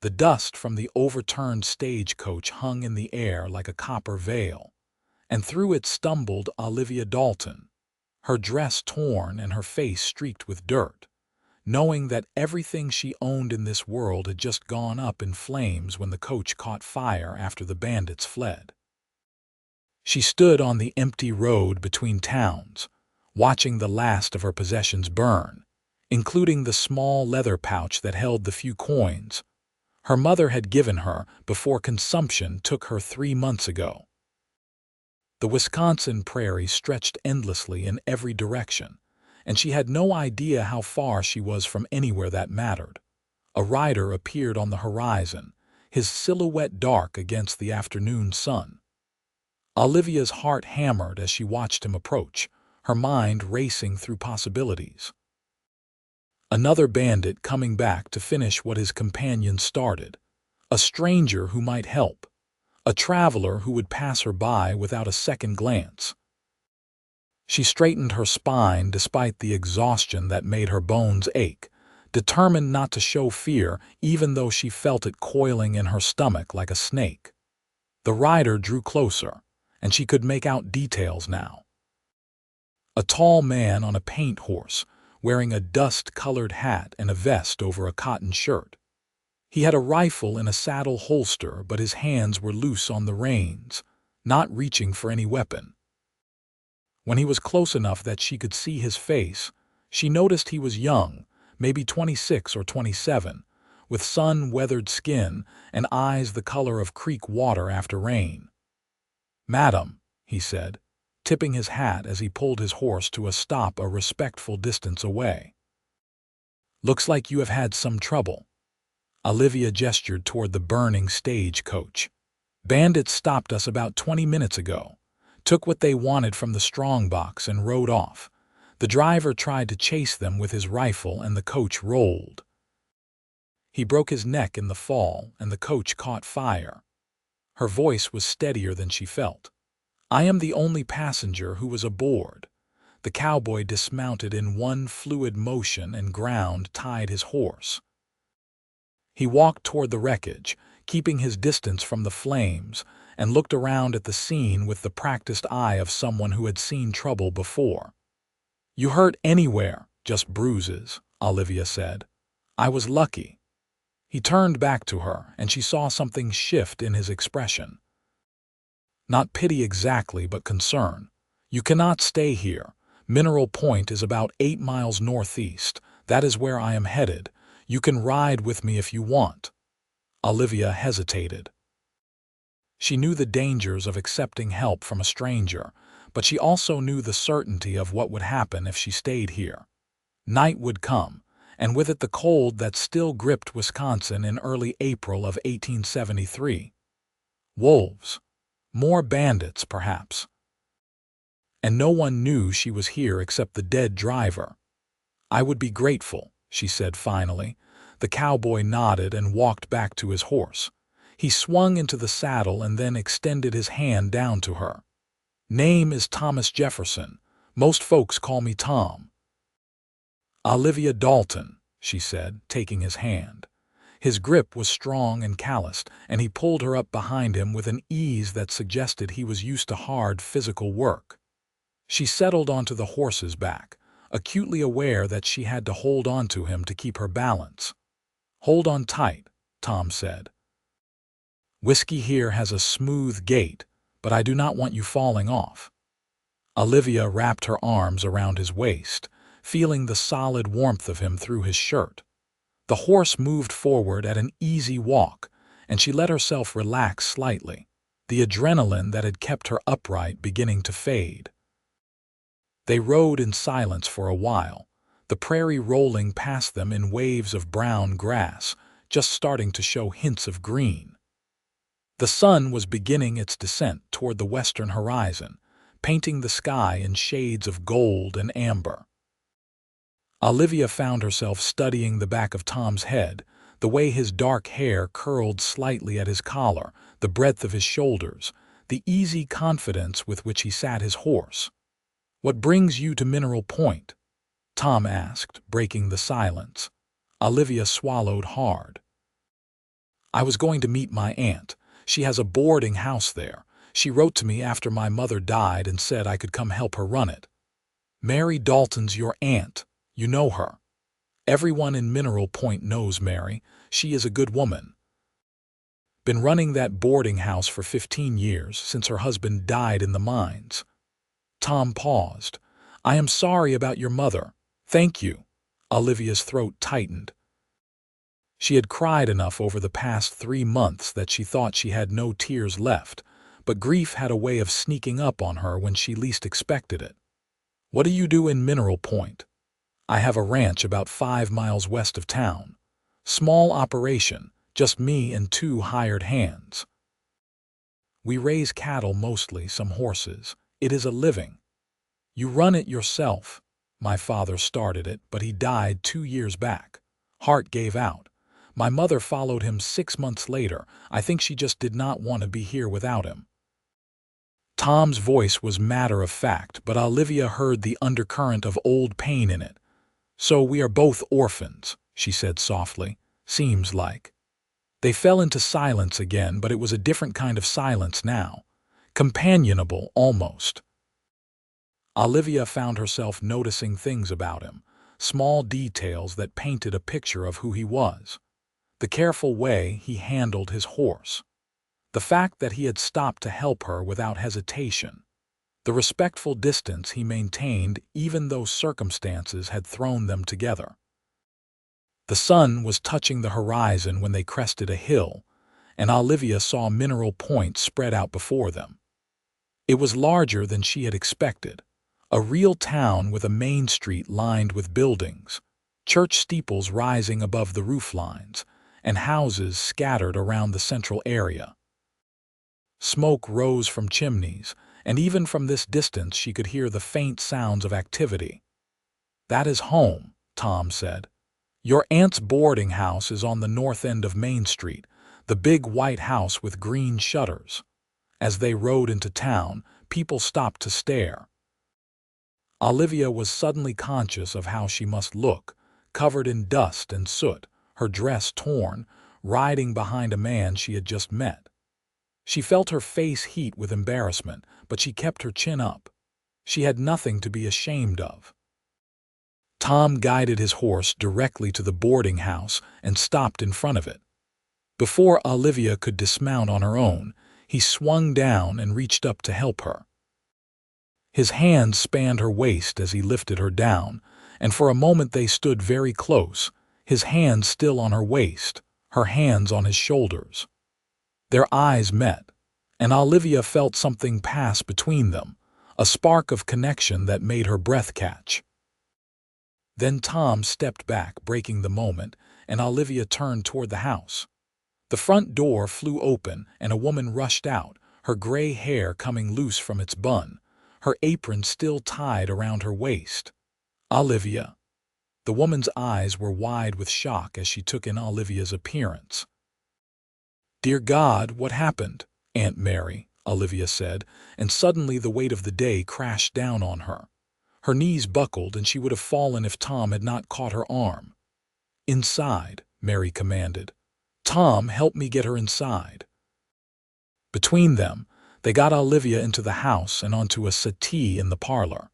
The dust from the overturned stagecoach hung in the air like a copper veil, and through it stumbled Olivia Dalton, her dress torn and her face streaked with dirt, knowing that everything she owned in this world had just gone up in flames when the coach caught fire after the bandits fled. She stood on the empty road between towns, watching the last of her possessions burn, including the small leather pouch that held the few coins her mother had given her before consumption took her 3 months ago. The Wisconsin prairie stretched endlessly in every direction, and she had no idea how far she was from anywhere that mattered. A rider appeared on the horizon, his silhouette dark against the afternoon sun. Olivia's heart hammered as she watched him approach, her mind racing through possibilities. Another bandit coming back to finish what his companion started. A stranger who might help. A traveler who would pass her by without a second glance. She straightened her spine despite the exhaustion that made her bones ache, determined not to show fear even though she felt it coiling in her stomach like a snake. The rider drew closer, and she could make out details now. A tall man on a paint horse, wearing a dust-colored hat and a vest over a cotton shirt. He had a rifle in a saddle holster, but his hands were loose on the reins, not reaching for any weapon. When he was close enough that she could see his face, she noticed he was young, maybe 26 or 27, with sun-weathered skin and eyes the color of creek water after rain. "Madam," he said, tipping his hat as he pulled his horse to a stop a respectful distance away. "Looks like you have had some trouble." Olivia gestured toward the burning stagecoach. "Bandits stopped us about 20 minutes ago, took what they wanted from the strongbox and rode off. The driver tried to chase them with his rifle and the coach rolled. He broke his neck in the fall and the coach caught fire." Her voice was steadier than she felt. "I am the only passenger who was aboard." The cowboy dismounted in one fluid motion and ground-tied his horse. He walked toward the wreckage, keeping his distance from the flames, and looked around at the scene with the practiced eye of someone who had seen trouble before. "You hurt anywhere?" "Just bruises," Olivia said. "I was lucky." He turned back to her, and she saw something shift in his expression. Not pity exactly, but concern. "You cannot stay here. Mineral Point is about 8 miles northeast. That is where I am headed. You can ride with me if you want." Olivia hesitated. She knew the dangers of accepting help from a stranger, but she also knew the certainty of what would happen if she stayed here. Night would come, and with it the cold that still gripped Wisconsin in early April of 1873. Wolves. More bandits, perhaps. And no one knew she was here except the dead driver. "I would be grateful," she said finally. The cowboy nodded and walked back to his horse. He swung into the saddle and then extended his hand down to her. "Name is Thomas Jefferson. Most folks call me Tom." "Olivia Dalton," she said, taking his hand. His grip was strong and calloused, and he pulled her up behind him with an ease that suggested he was used to hard physical work. She settled onto the horse's back, acutely aware that she had to hold on to him to keep her balance. "Hold on tight," Tom said. "Whiskey here has a smooth gait, but I do not want you falling off." Olivia wrapped her arms around his waist, feeling the solid warmth of him through his shirt. The horse moved forward at an easy walk, and she let herself relax slightly, the adrenaline that had kept her upright beginning to fade. They rode in silence for a while, the prairie rolling past them in waves of brown grass, just starting to show hints of green. The sun was beginning its descent toward the western horizon, painting the sky in shades of gold and amber. Olivia found herself studying the back of Tom's head, the way his dark hair curled slightly at his collar, the breadth of his shoulders, the easy confidence with which he sat his horse. "What brings you to Mineral Point?" Tom asked, breaking the silence. Olivia swallowed hard. I was going to meet my aunt. She has a boarding house there. She wrote to me after my mother died and said I could come help her run it. Mary Dalton's your aunt. You know her. Everyone in Mineral Point knows Mary. She is a good woman. Been running that boarding house for 15 years, since her husband died in the mines. Tom paused. I am sorry about your mother. Thank you. Olivia's throat tightened. She had cried enough over the past 3 months that she thought she had no tears left, but grief had a way of sneaking up on her when she least expected it. What do you do in Mineral Point? I have a ranch about 5 miles west of town. Small operation, just me and 2 hired hands. We raise cattle mostly, some horses. It is a living. You run it yourself. My father started it, but he died 2 years back. Heart gave out. My mother followed him 6 months later. I think she just did not want to be here without him. Tom's voice was matter of fact, but Olivia heard the undercurrent of old pain in it. So we are both orphans, she said softly. Seems like. They fell into silence again, but it was a different kind of silence now. Companionable, almost. Olivia found herself noticing things about him, small details that painted a picture of who he was. The careful way he handled his horse. The fact that he had stopped to help her without hesitation. The respectful distance he maintained even though circumstances had thrown them together. The sun was touching the horizon when they crested a hill, and Olivia saw Mineral Point spread out before them. It was larger than she had expected. A real town with a main street lined with buildings, church steeples rising above the rooflines, and houses scattered around the central area. Smoke rose from chimneys, and even from this distance she could hear the faint sounds of activity. That is home, Tom said. Your aunt's boarding house is on the north end of Main Street, the big white house with green shutters. As they rode into town, people stopped to stare. Olivia was suddenly conscious of how she must look, covered in dust and soot, her dress torn, riding behind a man she had just met. She felt her face heat with embarrassment, but she kept her chin up. She had nothing to be ashamed of. Tom guided his horse directly to the boarding house and stopped in front of it. Before Olivia could dismount on her own, he swung down and reached up to help her. His hand spanned her waist as he lifted her down, and for a moment they stood very close, his hand still on her waist, her hands on his shoulders. Their eyes met, and Olivia felt something pass between them, a spark of connection that made her breath catch. Then Tom stepped back, breaking the moment, and Olivia turned toward the house. The front door flew open, and a woman rushed out, her gray hair coming loose from its bun, her apron still tied around her waist. Olivia. The woman's eyes were wide with shock as she took in Olivia's appearance. Dear God, what happened? Aunt Mary, Olivia said, and suddenly the weight of the day crashed down on her. Her knees buckled and she would have fallen if Tom had not caught her arm. Inside, Mary commanded. Tom, help me get her inside. Between them, they got Olivia into the house and onto a settee in the parlor.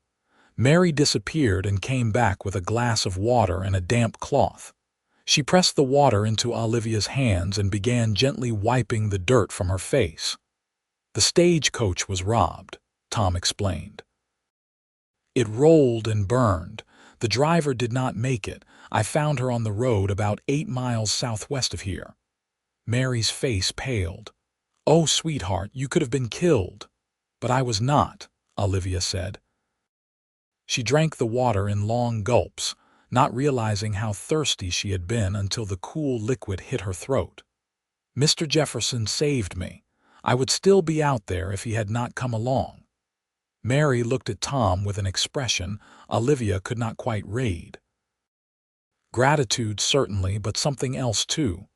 Mary disappeared and came back with a glass of water and a damp cloth. She pressed the water into Olivia's hands and began gently wiping the dirt from her face. The stagecoach was robbed, Tom explained. It rolled and burned. The driver did not make it. I found her on the road about 8 miles southwest of here. Mary's face paled. Oh, sweetheart, you could have been killed. But I was not, Olivia said. She drank the water in long gulps, not realizing how thirsty she had been until the cool liquid hit her throat. Mr. Jefferson saved me. I would still be out there if he had not come along. Mary looked at Tom with an expression Olivia could not quite read. Gratitude, certainly, but something else too.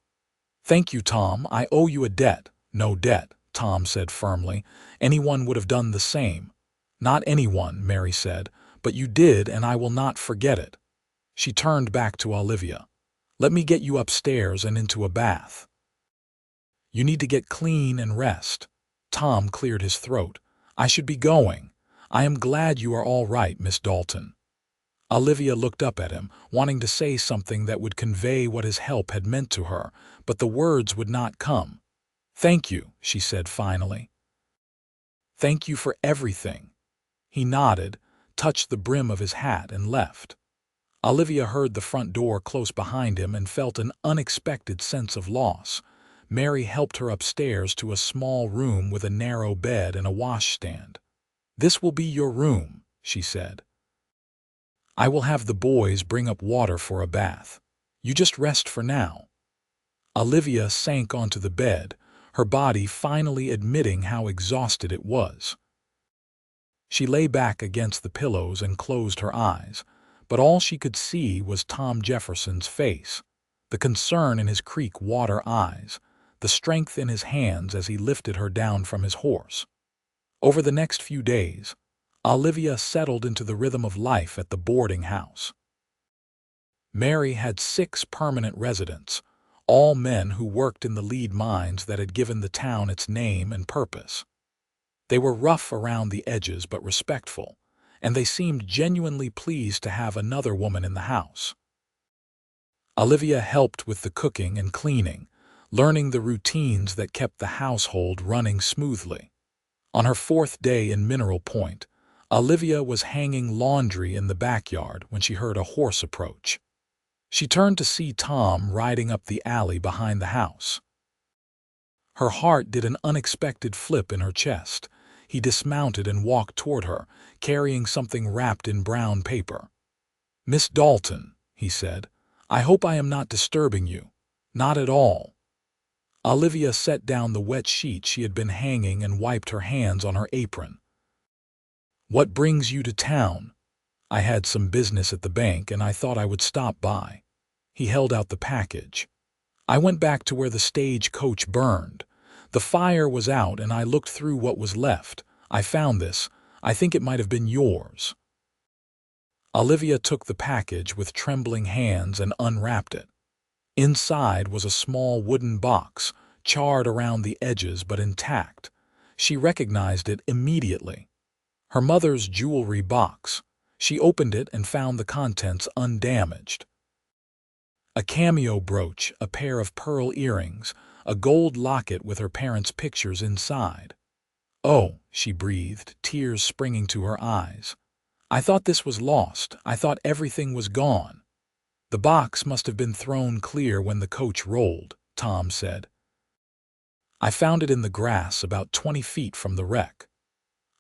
Thank you, Tom. I owe you a debt. No debt, Tom said firmly. Anyone would have done the same. Not anyone, Mary said, but you did, and I will not forget it. She turned back to Olivia. Let me get you upstairs and into a bath. You need to get clean and rest." Tom cleared his throat. "I should be going. I am glad you are all right, Miss Dalton." Olivia looked up at him, wanting to say something that would convey what his help had meant to her, but the words would not come. "Thank you," she said finally. "Thank you for everything." He nodded, touched the brim of his hat, and left. Olivia heard the front door close behind him and felt an unexpected sense of loss. Mary helped her upstairs to a small room with a narrow bed and a washstand. "This will be your room," she said. "I will have the boys bring up water for a bath. You just rest for now." Olivia sank onto the bed, her body finally admitting how exhausted it was. She lay back against the pillows and closed her eyes, but all she could see was Tom Jefferson's face, the concern in his creek water eyes, the strength in his hands as he lifted her down from his horse. Over the next few days, Olivia settled into the rhythm of life at the boarding house. Mary had 6 permanent residents, all men who worked in the lead mines that had given the town its name and purpose. They were rough around the edges but respectful, and they seemed genuinely pleased to have another woman in the house. Olivia helped with the cooking and cleaning, learning the routines that kept the household running smoothly. On her 4th day in Mineral Point, Olivia was hanging laundry in the backyard when she heard a horse approach. She turned to see Tom riding up the alley behind the house. Her heart did an unexpected flip in her chest. He dismounted and walked toward her, carrying something wrapped in brown paper. "Miss Dalton," he said, "I hope I am not disturbing you." "Not at all." Olivia set down the wet sheet she had been hanging and wiped her hands on her apron. "What brings you to town?" "I had some business at the bank and I thought I would stop by." He held out the package. "I went back to where the stagecoach burned. The fire was out and I looked through what was left. I found this. I think it might have been yours." Olivia took the package with trembling hands and unwrapped it. Inside was a small wooden box, charred around the edges but intact. She recognized it immediately. Her mother's jewelry box. She opened it and found the contents undamaged. A cameo brooch, a pair of pearl earrings, a gold locket with her parents' pictures inside. "Oh," she breathed, tears springing to her eyes. "I thought this was lost. I thought everything was gone." "The box must have been thrown clear when the coach rolled," Tom said. "I found it in the grass about 20 feet from the wreck."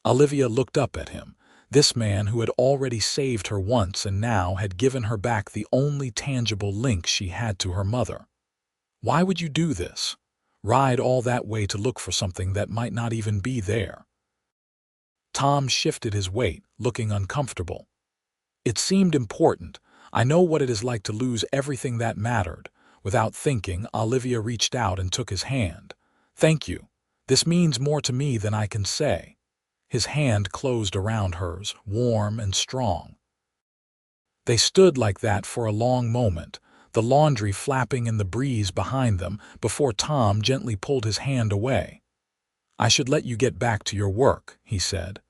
Olivia looked up at him, this man who had already saved her once and now had given her back the only tangible link she had to her mother. "Why would you do this? Ride all that way to look for something that might not even be there?" Tom shifted his weight, looking uncomfortable. "It seemed important. I know what it is like to lose everything that mattered." Without thinking, Olivia reached out and took his hand. "Thank you. This means more to me than I can say." His hand closed around hers, warm and strong. They stood like that for a long moment, the laundry flapping in the breeze behind them, before Tom gently pulled his hand away. "I should let you get back to your work," he said.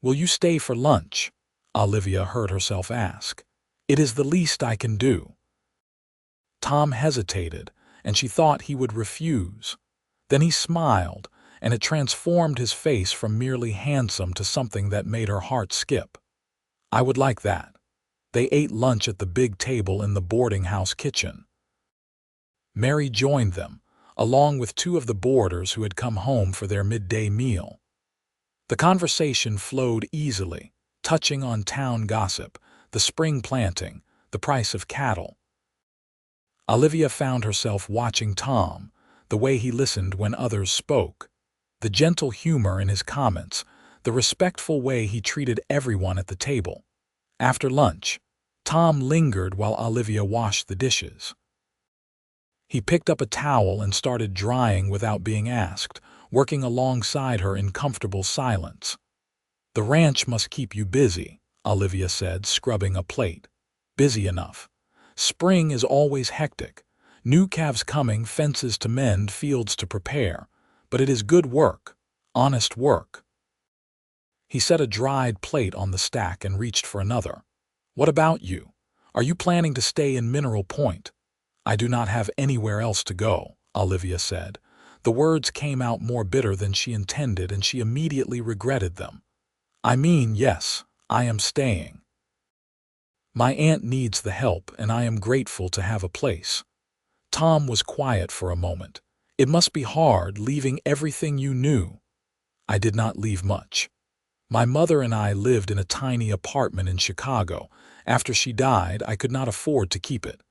"Will you stay for lunch?" Olivia heard herself ask. "It is the least I can do." Tom hesitated, and she thought he would refuse. Then he smiled, and it transformed his face from merely handsome to something that made her heart skip. "I would like that." They ate lunch at the big table in the boarding house kitchen. Mary joined them, along with 2 of the boarders who had come home for their midday meal. The conversation flowed easily, touching on town gossip, the spring planting, the price of cattle. Olivia found herself watching Tom, the way he listened when others spoke, the gentle humor in his comments, the respectful way he treated everyone at the table. After lunch, Tom lingered while Olivia washed the dishes. He picked up a towel and started drying without being asked, working alongside her in comfortable silence. "The ranch must keep you busy," Olivia said, scrubbing a plate. "Busy enough. Spring is always hectic. New calves coming, fences to mend, fields to prepare. But it is good work, honest work." He set a dried plate on the stack and reached for another. "What about you? Are you planning to stay in Mineral Point?" "I do not have anywhere else to go," Olivia said. The words came out more bitter than she intended, and she immediately regretted them. "I mean, yes, I am staying. My aunt needs the help, and I am grateful to have a place." Tom was quiet for a moment. "It must be hard, leaving everything you knew." "I did not leave much. My mother and I lived in a tiny apartment in Chicago. After she died, I could not afford to keep it.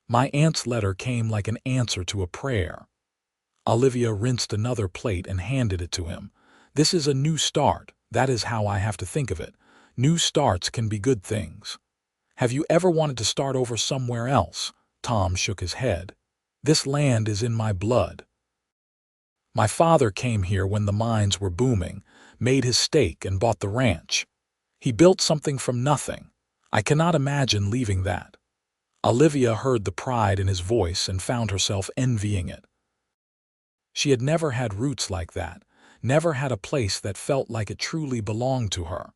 My aunt's letter came like an answer to a prayer." Olivia rinsed another plate and handed it to him. "This is a new start. That is how I have to think of it. New starts can be good things." "Have you ever wanted to start over somewhere else?" Tom shook his head. "This land is in my blood. My father came here when the mines were booming, made his stake and bought the ranch. He built something from nothing. I cannot imagine leaving that." Olivia heard the pride in his voice and found herself envying it. She had never had roots like that, never had a place that felt like it truly belonged to her.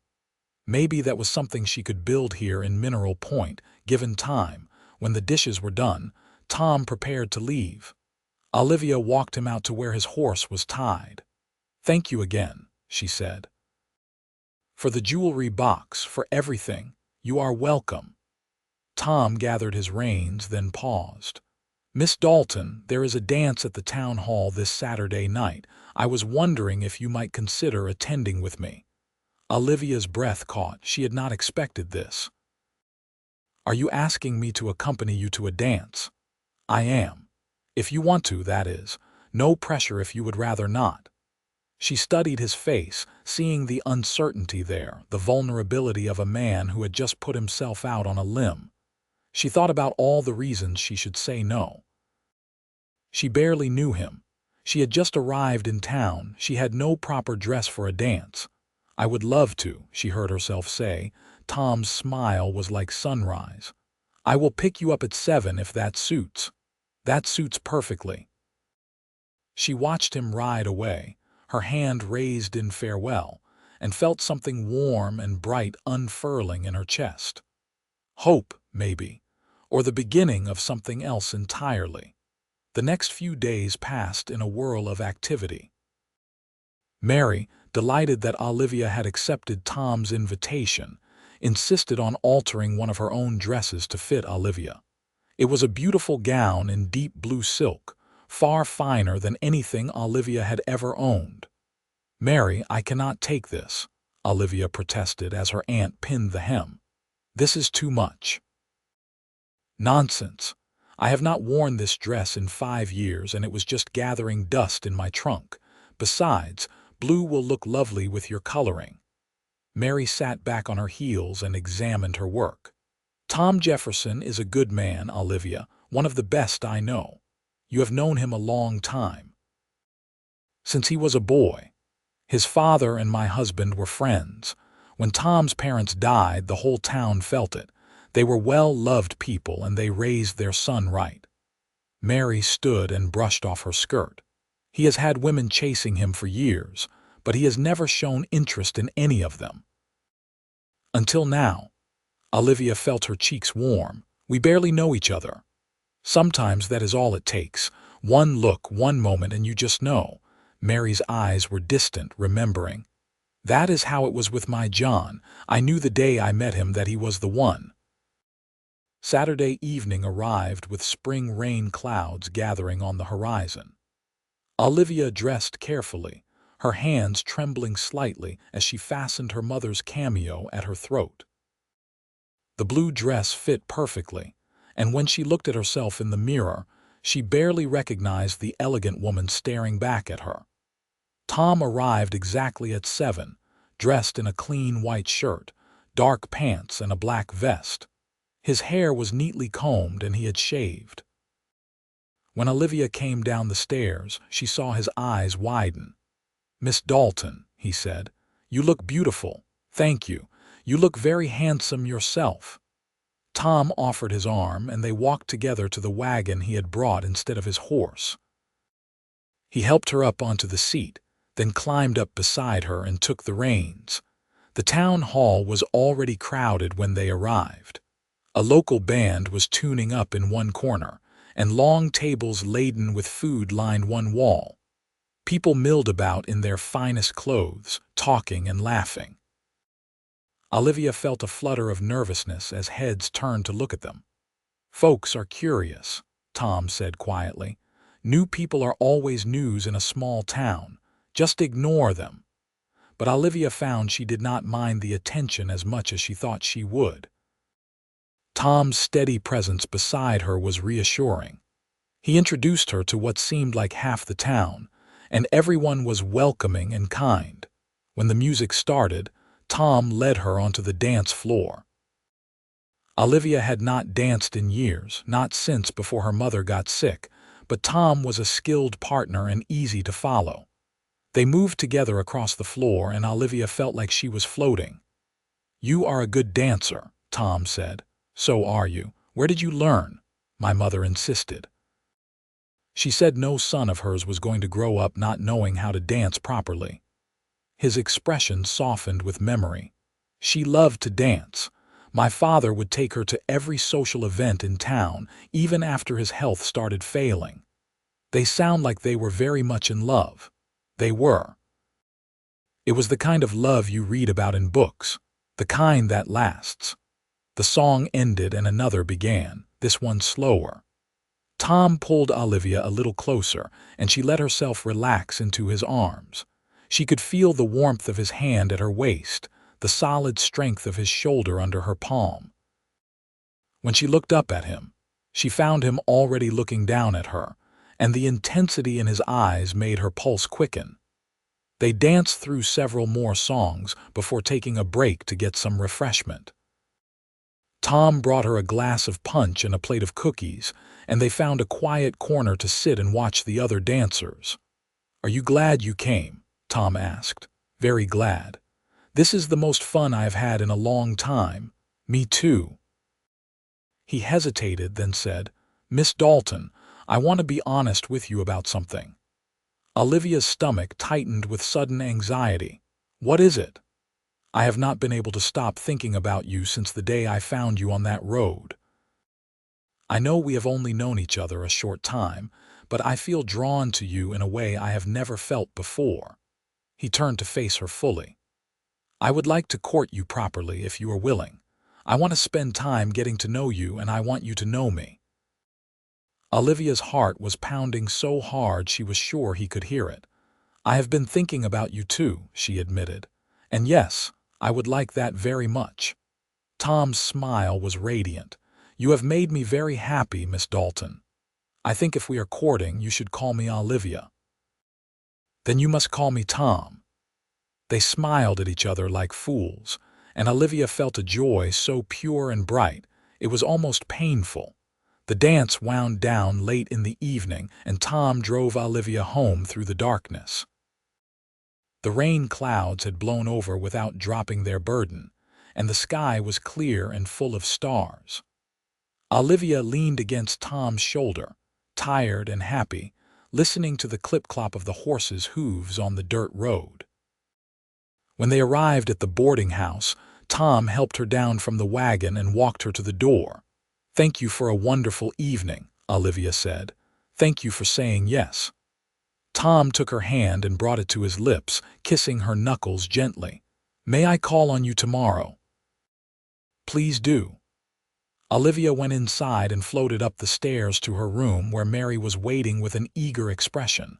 Maybe that was something she could build here in Mineral Point, given time. When the dishes were done, Tom prepared to leave. Olivia walked him out to where his horse was tied. "Thank you again," she said. "For the jewelry box, for everything. You are welcome." Tom gathered his reins, then paused. "Miss Dalton, there is a dance at the town hall this Saturday night. I was wondering if you might consider attending with me." Olivia's breath caught. She had not expected this. "Are you asking me to accompany you to a dance?" "I am. If you want to, that is. No pressure if you would rather not." She studied his face, seeing the uncertainty there, the vulnerability of a man who had just put himself out on a limb. She thought about all the reasons she should say no. She barely knew him. She had just arrived in town. She had no proper dress for a dance. "I would love to," she heard herself say. Tom's smile was like sunrise. "I will pick you up at 7 if that suits." "That suits perfectly." She watched him ride away, her hand raised in farewell, and felt something warm and bright unfurling in her chest. Hope, maybe, or the beginning of something else entirely. The next few days passed in a whirl of activity. Mary, delighted that Olivia had accepted Tom's invitation, insisted on altering one of her own dresses to fit Olivia. It was a beautiful gown in deep blue silk, far finer than anything Olivia had ever owned. "Mary, I cannot take this," Olivia protested as her aunt pinned the hem. "This is too much." "Nonsense. I have not worn this dress in 5 years, and it was just gathering dust in my trunk. Besides, blue will look lovely with your coloring." Mary sat back on her heels and examined her work. "Tom Jefferson is a good man, Olivia, one of the best I know. You have known him a long time." "Since he was a boy. His father and my husband were friends. When Tom's parents died, the whole town felt it. They were well-loved people, and they raised their son right." Mary stood and brushed off her skirt. "He has had women chasing him for years, but he has never shown interest in any of them. Until now." Olivia felt her cheeks warm. "We barely know each other. Sometimes that is all it takes. One look, one moment, and you just know." Mary's eyes were distant, remembering. "That is how it was with my John. I knew the day I met him that he was the one." Saturday evening arrived with spring rain clouds gathering on the horizon. Olivia dressed carefully, her hands trembling slightly as she fastened her mother's cameo at her throat. The blue dress fit perfectly, and when she looked at herself in the mirror, she barely recognized the elegant woman staring back at her. Tom arrived exactly at 7, dressed in a clean white shirt, dark pants, and a black vest. His hair was neatly combed and he had shaved. When Olivia came down the stairs, she saw his eyes widen. "Miss Dalton," he said, "you look beautiful." "Thank you. You look very handsome yourself." Tom offered his arm, and they walked together to the wagon he had brought instead of his horse. He helped her up onto the seat, then climbed up beside her and took the reins. The town hall was already crowded when they arrived. A local band was tuning up in one corner, and long tables laden with food lined one wall. People milled about in their finest clothes, talking and laughing. Olivia felt a flutter of nervousness as heads turned to look at them. "Folks are curious," Tom said quietly. "New people are always news in a small town. Just ignore them." But Olivia found she did not mind the attention as much as she thought she would. Tom's steady presence beside her was reassuring. He introduced her to what seemed like half the town, and everyone was welcoming and kind. When the music started, Tom led her onto the dance floor. Olivia had not danced in years, not since before her mother got sick, but Tom was a skilled partner and easy to follow. They moved together across the floor, and Olivia felt like she was floating. "You are a good dancer," Tom said. "So are you. Where did you learn?" my mother insisted. She said no son of hers was going to grow up not knowing how to dance properly. His expression softened with memory. "She loved to dance. My father would take her to every social event in town, even after his health started failing." They sound like they were very much in love. They were. It was the kind of love you read about in books, the kind that lasts. The song ended and another began, this one slower. Tom pulled Olivia a little closer, and she let herself relax into his arms. She could feel the warmth of his hand at her waist, the solid strength of his shoulder under her palm. When she looked up at him, she found him already looking down at her, and the intensity in his eyes made her pulse quicken. They danced through several more songs before taking a break to get some refreshment. Tom brought her a glass of punch and a plate of cookies, and they found a quiet corner to sit and watch the other dancers. "Are you glad you came?" Tom asked. "Very glad. This is the most fun I've had in a long time." "Me too." He hesitated, then said, "Miss Dalton, I want to be honest with you about something." Olivia's stomach tightened with sudden anxiety. "What is it?" "I have not been able to stop thinking about you since the day I found you on that road. I know we have only known each other a short time, but I feel drawn to you in a way I have never felt before." He turned to face her fully. "I would like to court you properly if you are willing. I want to spend time getting to know you, and I want you to know me." Olivia's heart was pounding so hard she was sure he could hear it. "I have been thinking about you too," she admitted. "And yes, I would like that very much." Tom's smile was radiant. "You have made me very happy, Miss Dalton. I think if we are courting, you should call me Olivia." "Then you must call me Tom." They smiled at each other like fools, and Olivia felt a joy so pure and bright, it was almost painful. The dance wound down late in the evening, and Tom drove Olivia home through the darkness. The rain clouds had blown over without dropping their burden, and the sky was clear and full of stars. Olivia leaned against Tom's shoulder, tired and happy, listening to the clip-clop of the horses' hooves on the dirt road. When they arrived at the boarding house, Tom helped her down from the wagon and walked her to the door. "Thank you for a wonderful evening," Olivia said. "Thank you for saying yes." Tom took her hand and brought it to his lips, kissing her knuckles gently. "May I call on you tomorrow?" "Please do." Olivia went inside and floated up the stairs to her room, where Mary was waiting with an eager expression.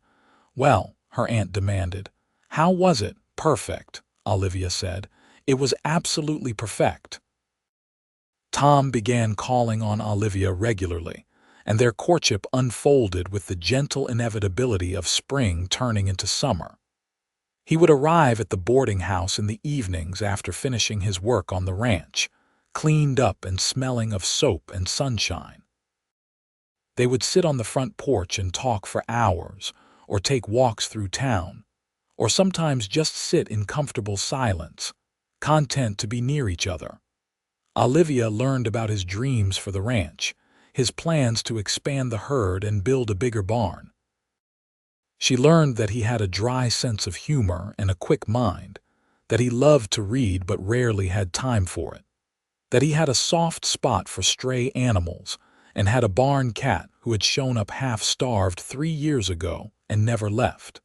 "Well," her aunt demanded. "How was it?" "Perfect," Olivia said. "It was absolutely perfect." Tom began calling on Olivia regularly, and their courtship unfolded with the gentle inevitability of spring turning into summer. He would arrive at the boarding house in the evenings after finishing his work on the ranch, cleaned up and smelling of soap and sunshine. They would sit on the front porch and talk for hours, or take walks through town, or sometimes just sit in comfortable silence, content to be near each other. Olivia learned about his dreams for the ranch, his plans to expand the herd and build a bigger barn. She learned that he had a dry sense of humor and a quick mind, that he loved to read but rarely had time for it, that he had a soft spot for stray animals and had a barn cat who had shown up half-starved 3 years ago and never left.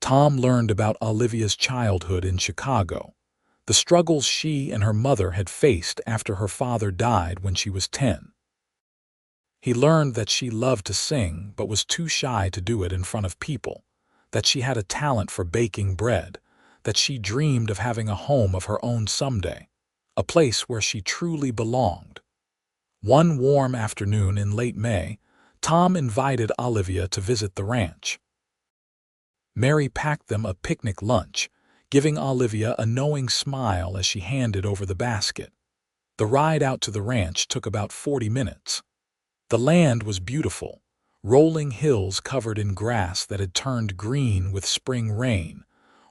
Tom learned about Olivia's childhood in Chicago, the struggles she and her mother had faced after her father died when she was 10. He learned that she loved to sing but was too shy to do it in front of people, that she had a talent for baking bread, that she dreamed of having a home of her own someday, a place where she truly belonged. One warm afternoon in late May, Tom invited Olivia to visit the ranch. Mary packed them a picnic lunch, giving Olivia a knowing smile as she handed over the basket. The ride out to the ranch took about 40 minutes. The land was beautiful, rolling hills covered in grass that had turned green with spring rain,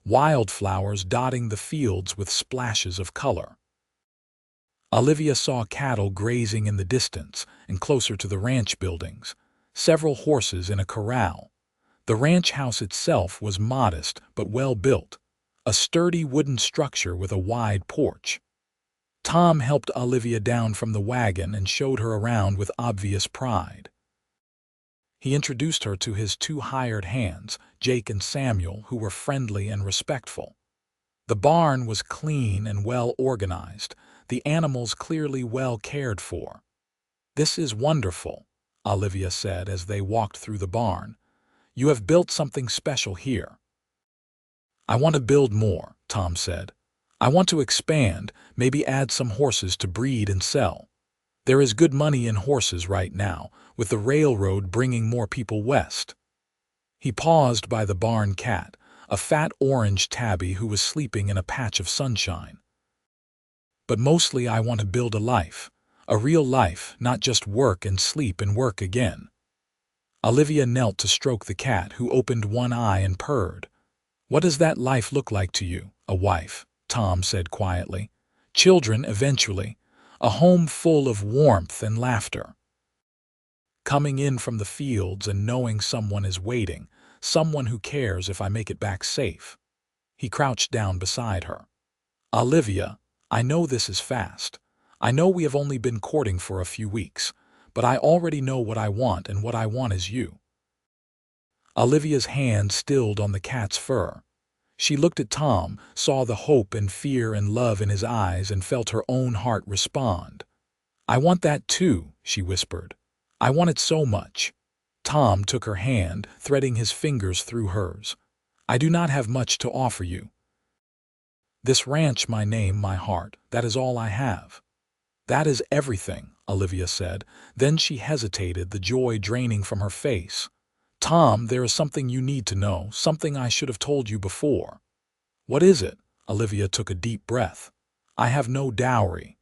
wildflowers dotting the fields with splashes of color. Olivia saw cattle grazing in the distance and closer to the ranch buildings, several horses in a corral. The ranch house itself was modest but well built, a sturdy wooden structure with a wide porch. Tom helped Olivia down from the wagon and showed her around with obvious pride. He introduced her to his 2 hired hands, Jake and Samuel, who were friendly and respectful. The barn was clean and well organized, the animals clearly well cared for. "This is wonderful," Olivia said as they walked through the barn. "You have built something special here." "I want to build more," Tom said. "I want to expand, maybe add some horses to breed and sell. There is good money in horses right now, with the railroad bringing more people west." He paused by the barn cat, a fat orange tabby who was sleeping in a patch of sunshine. "But mostly I want to build a real life, not just work and sleep and work again." Olivia knelt to stroke the cat, who opened one eye and purred. "What does that life look like to you? A wife," Tom said quietly. "Children eventually. A home full of warmth and laughter. Coming in from the fields and knowing someone is waiting, someone who cares if I make it back safe." He crouched down beside her. "Olivia, I know this is fast. I know we have only been courting for a few weeks, but I already know what I want, and what I want is you." Olivia's hand stilled on the cat's fur. She looked at Tom, saw the hope and fear and love in his eyes, and felt her own heart respond. "I want that too," she whispered. "I want it so much." Tom took her hand, threading his fingers through hers. "I do not have much to offer you. This ranch, my name, my heart, that is all I have." "That is everything," Olivia said. Then she hesitated, the joy draining from her face. "Tom, there is something you need to know, something I should have told you before." "What is it?" Olivia took a deep breath. "I have no dowry.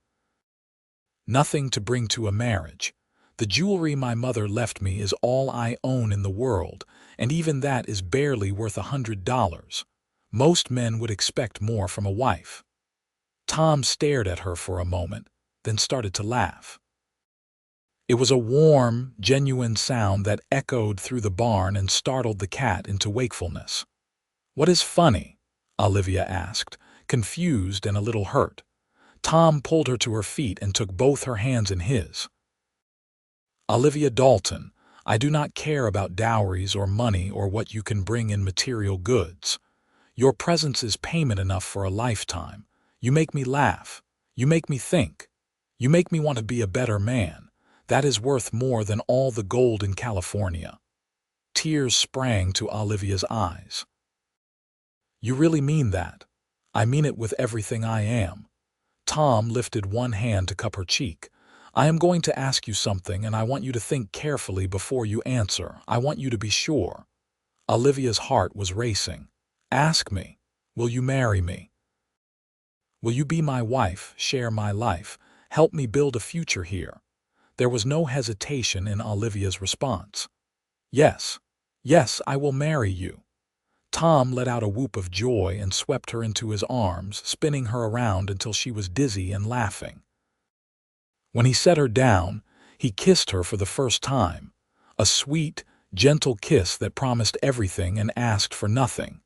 Nothing to bring to a marriage. The jewelry my mother left me is all I own in the world, and even that is barely worth $100. Most men would expect more from a wife." Tom stared at her for a moment, then started to laugh. It was a warm, genuine sound that echoed through the barn and startled the cat into wakefulness. "What is funny?" Olivia asked, confused and a little hurt. Tom pulled her to her feet and took both her hands in his. "Olivia Dalton, I do not care about dowries or money or what you can bring in material goods. Your presence is payment enough for a lifetime. You make me laugh. You make me think. You make me want to be a better man. That is worth more than all the gold in California." Tears sprang to Olivia's eyes. "You really mean that?" "I mean it with everything I am." Tom lifted one hand to cup her cheek. "I am going to ask you something, and I want you to think carefully before you answer. I want you to be sure." Olivia's heart was racing. "Ask me. Will you marry me? Will you be my wife, share my life, help me build a future here?" There was no hesitation in Olivia's response. "Yes, yes, I will marry you." Tom let out a whoop of joy and swept her into his arms, spinning her around until she was dizzy and laughing. When he set her down, he kissed her for the first time, a sweet, gentle kiss that promised everything and asked for nothing.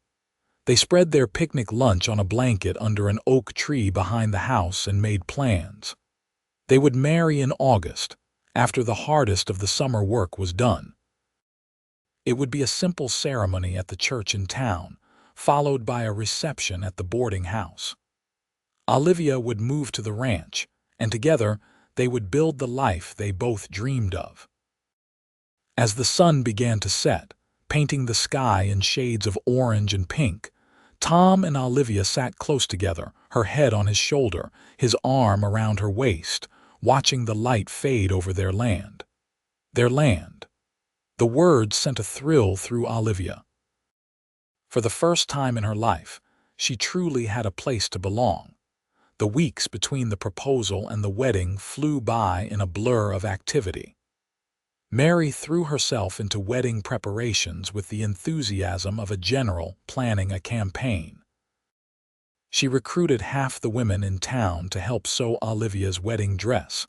They spread their picnic lunch on a blanket under an oak tree behind the house and made plans. They would marry in August, after the hardest of the summer work was done. It would be a simple ceremony at the church in town, followed by a reception at the boarding house. Olivia would move to the ranch, and together they would build the life they both dreamed of. As the sun began to set, painting the sky in shades of orange and pink, Tom and Olivia sat close together, her head on his shoulder, his arm around her waist, watching the light fade over their land. Their land. The words sent a thrill through Olivia. For the first time in her life, she truly had a place to belong. The weeks between the proposal and the wedding flew by in a blur of activity. Mary threw herself into wedding preparations with the enthusiasm of a general planning a campaign. She recruited half the women in town to help sew Olivia's wedding dress,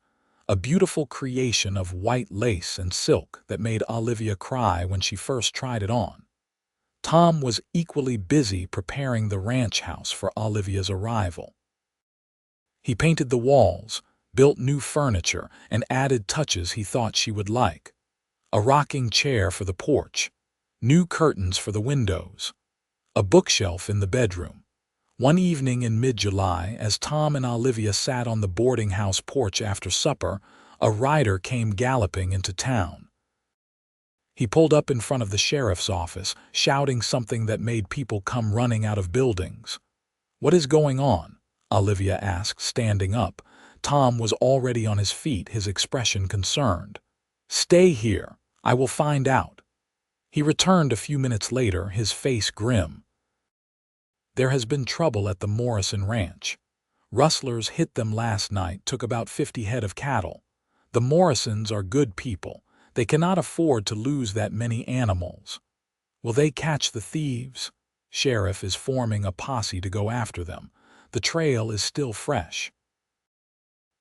a beautiful creation of white lace and silk that made Olivia cry when she first tried it on. Tom was equally busy preparing the ranch house for Olivia's arrival. He painted the walls, built new furniture, and added touches he thought she would like. A rocking chair for the porch, new curtains for the windows, a bookshelf in the bedroom. One evening in mid-July, as Tom and Olivia sat on the boarding house porch after supper, a rider came galloping into town. He pulled up in front of the sheriff's office, shouting something that made people come running out of buildings. "What is going on?" Olivia asked, standing up. Tom was already on his feet, his expression concerned. "Stay here. I will find out." He returned a few minutes later, his face grim. "There has been trouble at the Morrison Ranch. Rustlers hit them last night, took about 50 head of cattle. The Morrisons are good people. They cannot afford to lose that many animals. Will they catch the thieves? Sheriff is forming a posse to go after them. The trail is still fresh."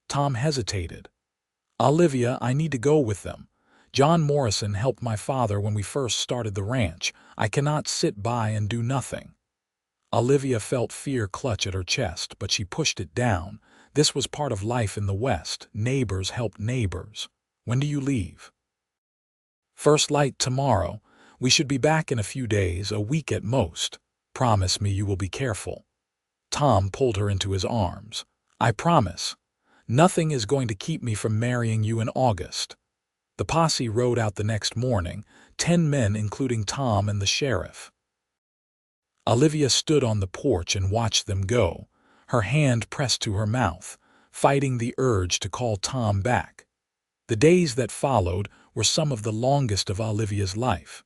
Tom hesitated. "Olivia, I need to go with them. John Morrison helped my father when we first started the ranch. I cannot sit by and do nothing." Olivia felt fear clutch at her chest, but she pushed it down. This was part of life in the West. Neighbors helped neighbors. "When do you leave?" "First light tomorrow. We should be back in a few days, a week at most. Promise me you will be careful." Tom pulled her into his arms. "I promise. Nothing is going to keep me from marrying you in August." The posse rode out the next morning, 10 men including Tom and the sheriff. Olivia stood on the porch and watched them go, her hand pressed to her mouth, fighting the urge to call Tom back. The days that followed were some of the longest of Olivia's life.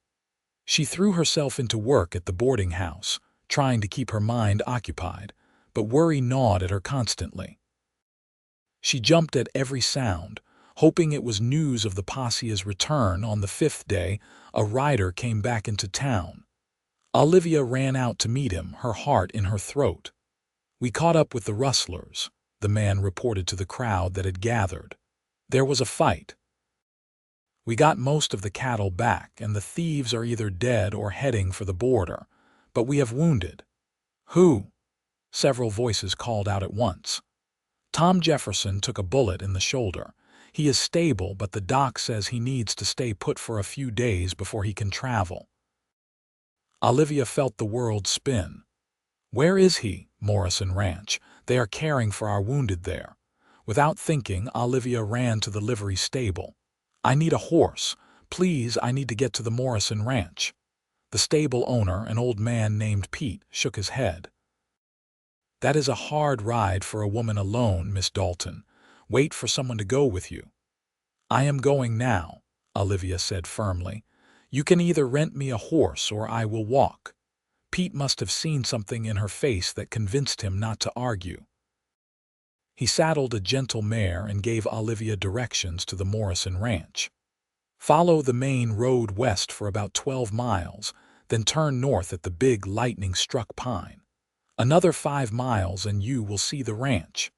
She threw herself into work at the boarding house, trying to keep her mind occupied, but worry gnawed at her constantly. She jumped at every sound, hoping it was news of the posse's return. On the 5th day, a rider came back into town. Olivia ran out to meet him, her heart in her throat. "We caught up with the rustlers," the man reported to the crowd that had gathered. "There was a fight. We got most of the cattle back, and the thieves are either dead or heading for the border, but we have wounded." "Who?" several voices called out at once. "Tom Jefferson took a bullet in the shoulder. He is stable, but the doc says he needs to stay put for a few days before he can travel." Olivia felt the world spin. "Where is he?" "Morrison Ranch. They are caring for our wounded there." Without thinking, Olivia ran to the livery stable. "I need a horse. Please, I need to get to the Morrison Ranch." The stable owner, an old man named Pete, shook his head. "That is a hard ride for a woman alone, Miss Dalton. Wait for someone to go with you." "I am going now," Olivia said firmly. "You can either rent me a horse or I will walk." Pete must have seen something in her face that convinced him not to argue. He saddled a gentle mare and gave Olivia directions to the Morrison Ranch. "Follow the main road west for about 12 miles, then turn north at the big lightning-struck pine. Another 5 miles and you will see the ranch."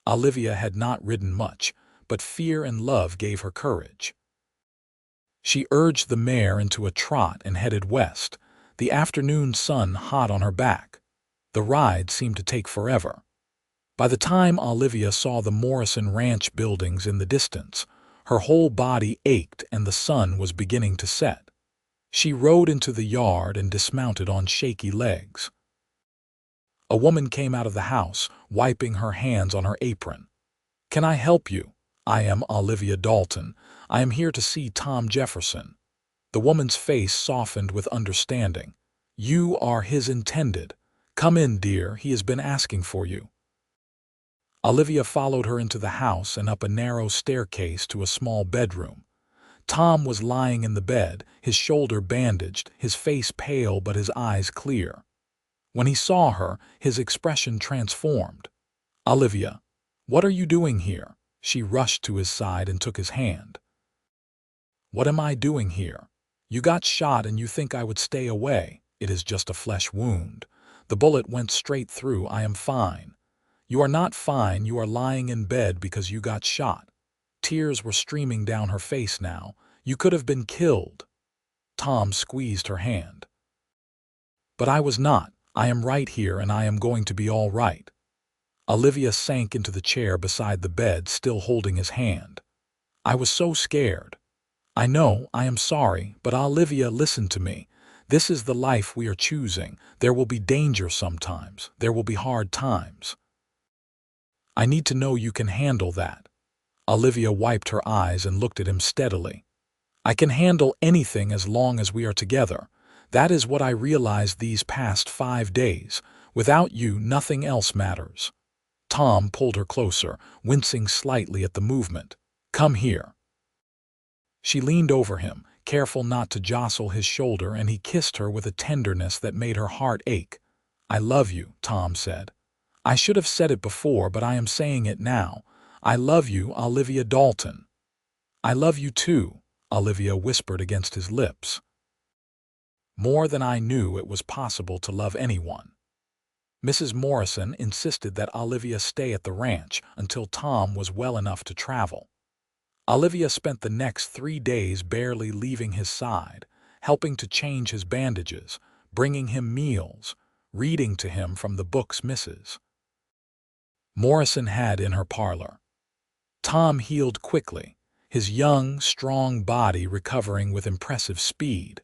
Olivia had not ridden much, but fear and love gave her courage. She urged the mare into a trot and headed west, the afternoon sun hot on her back. The ride seemed to take forever. By the time Olivia saw the Morrison Ranch buildings in the distance, her whole body ached and the sun was beginning to set. She rode into the yard and dismounted on shaky legs. A woman came out of the house, wiping her hands on her apron. "Can I help you? I am Olivia Dalton. I am here to see Tom Jefferson." The woman's face softened with understanding. "You are his intended. Come in, dear, he has been asking for you." Olivia followed her into the house and up a narrow staircase to a small bedroom. Tom was lying in the bed, his shoulder bandaged, his face pale but his eyes clear. When he saw her, his expression transformed. "Olivia, what are you doing here?" She rushed to his side and took his hand. "What am I doing here? You got shot and you think I would stay away. It is just a flesh wound. The bullet went straight through. I am fine." "You are not fine. You are lying in bed because you got shot." Tears were streaming down her face now. "You could have been killed." Tom squeezed her hand. "But I was not. I am right here and I am going to be all right." Olivia sank into the chair beside the bed, still holding his hand. "I was so scared." "I know, I am sorry, but Olivia, listen to me. This is the life we are choosing. There will be danger sometimes. There will be hard times. I need to know you can handle that." Olivia wiped her eyes and looked at him steadily. "I can handle anything as long as we are together. That is what I realized these past 5 days. Without you, nothing else matters." Tom pulled her closer, wincing slightly at the movement. "Come here." She leaned over him, careful not to jostle his shoulder, and he kissed her with a tenderness that made her heart ache. "I love you," Tom said. "I should have said it before, but I am saying it now. I love you, Olivia Dalton." "I love you too," Olivia whispered against his lips. "More than I knew it was possible to love anyone." Mrs. Morrison insisted that Olivia stay at the ranch until Tom was well enough to travel. Olivia spent the next 3 days barely leaving his side, helping to change his bandages, bringing him meals, reading to him from the books Mrs. Morrison had in her parlor. Tom healed quickly, his young, strong body recovering with impressive speed.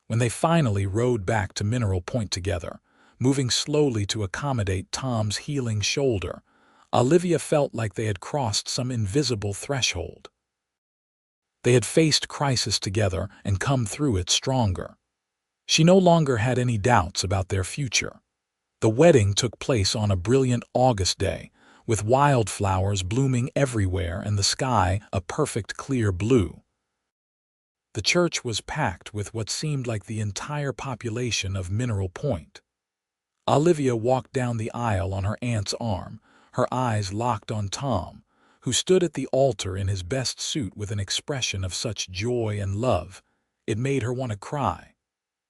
When they finally rode back to Mineral Point together, moving slowly to accommodate Tom's healing shoulder, Olivia felt like they had crossed some invisible threshold. They had faced crisis together and come through it stronger. She no longer had any doubts about their future. The wedding took place on a brilliant August day, with wildflowers blooming everywhere and the sky a perfect clear blue. The church was packed with what seemed like the entire population of Mineral Point. Olivia walked down the aisle on her aunt's arm, her eyes locked on Tom, who stood at the altar in his best suit with an expression of such joy and love, it made her want to cry.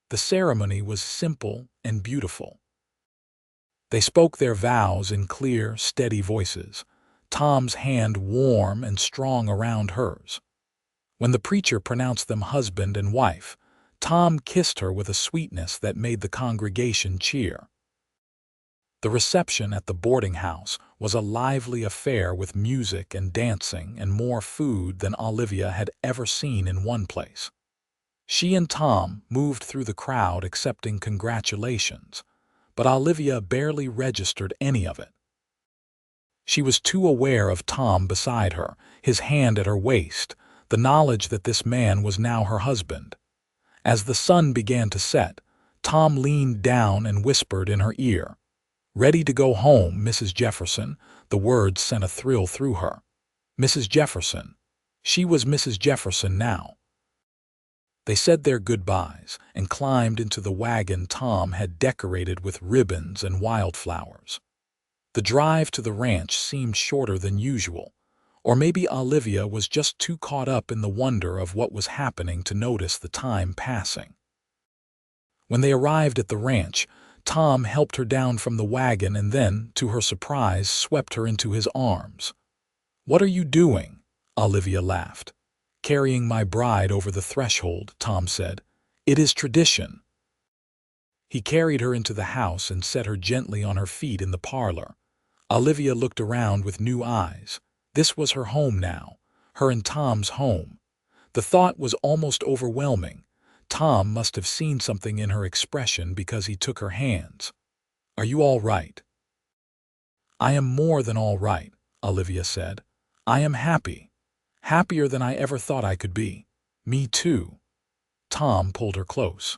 The ceremony was simple and beautiful. They spoke their vows in clear, steady voices, Tom's hand warm and strong around hers. When the preacher pronounced them husband and wife, Tom kissed her with a sweetness that made the congregation cheer. The reception at the boarding house was a lively affair with music and dancing and more food than Olivia had ever seen in one place. She and Tom moved through the crowd accepting congratulations, but Olivia barely registered any of it. She was too aware of Tom beside her, his hand at her waist, the knowledge that this man was now her husband. As the sun began to set, Tom leaned down and whispered in her ear, "Ready to go home, Mrs. Jefferson." The words sent a thrill through her. Mrs. Jefferson. She was Mrs. Jefferson now. They said their goodbyes and climbed into the wagon Tom had decorated with ribbons and wildflowers. The drive to the ranch seemed shorter than usual, or maybe Olivia was just too caught up in the wonder of what was happening to notice the time passing. When they arrived at the ranch, Tom helped her down from the wagon and then, to her surprise, swept her into his arms. "What are you doing?" Olivia laughed. "Carrying my bride over the threshold," Tom said. "It is tradition." He carried her into the house and set her gently on her feet in the parlor. Olivia looked around with new eyes. This was her home now, her and Tom's home. The thought was almost overwhelming. Tom must have seen something in her expression because he took her hands. "Are you all right?" "I am more than all right," Olivia said. "I am happy. Happier than I ever thought I could be." "Me too." Tom pulled her close.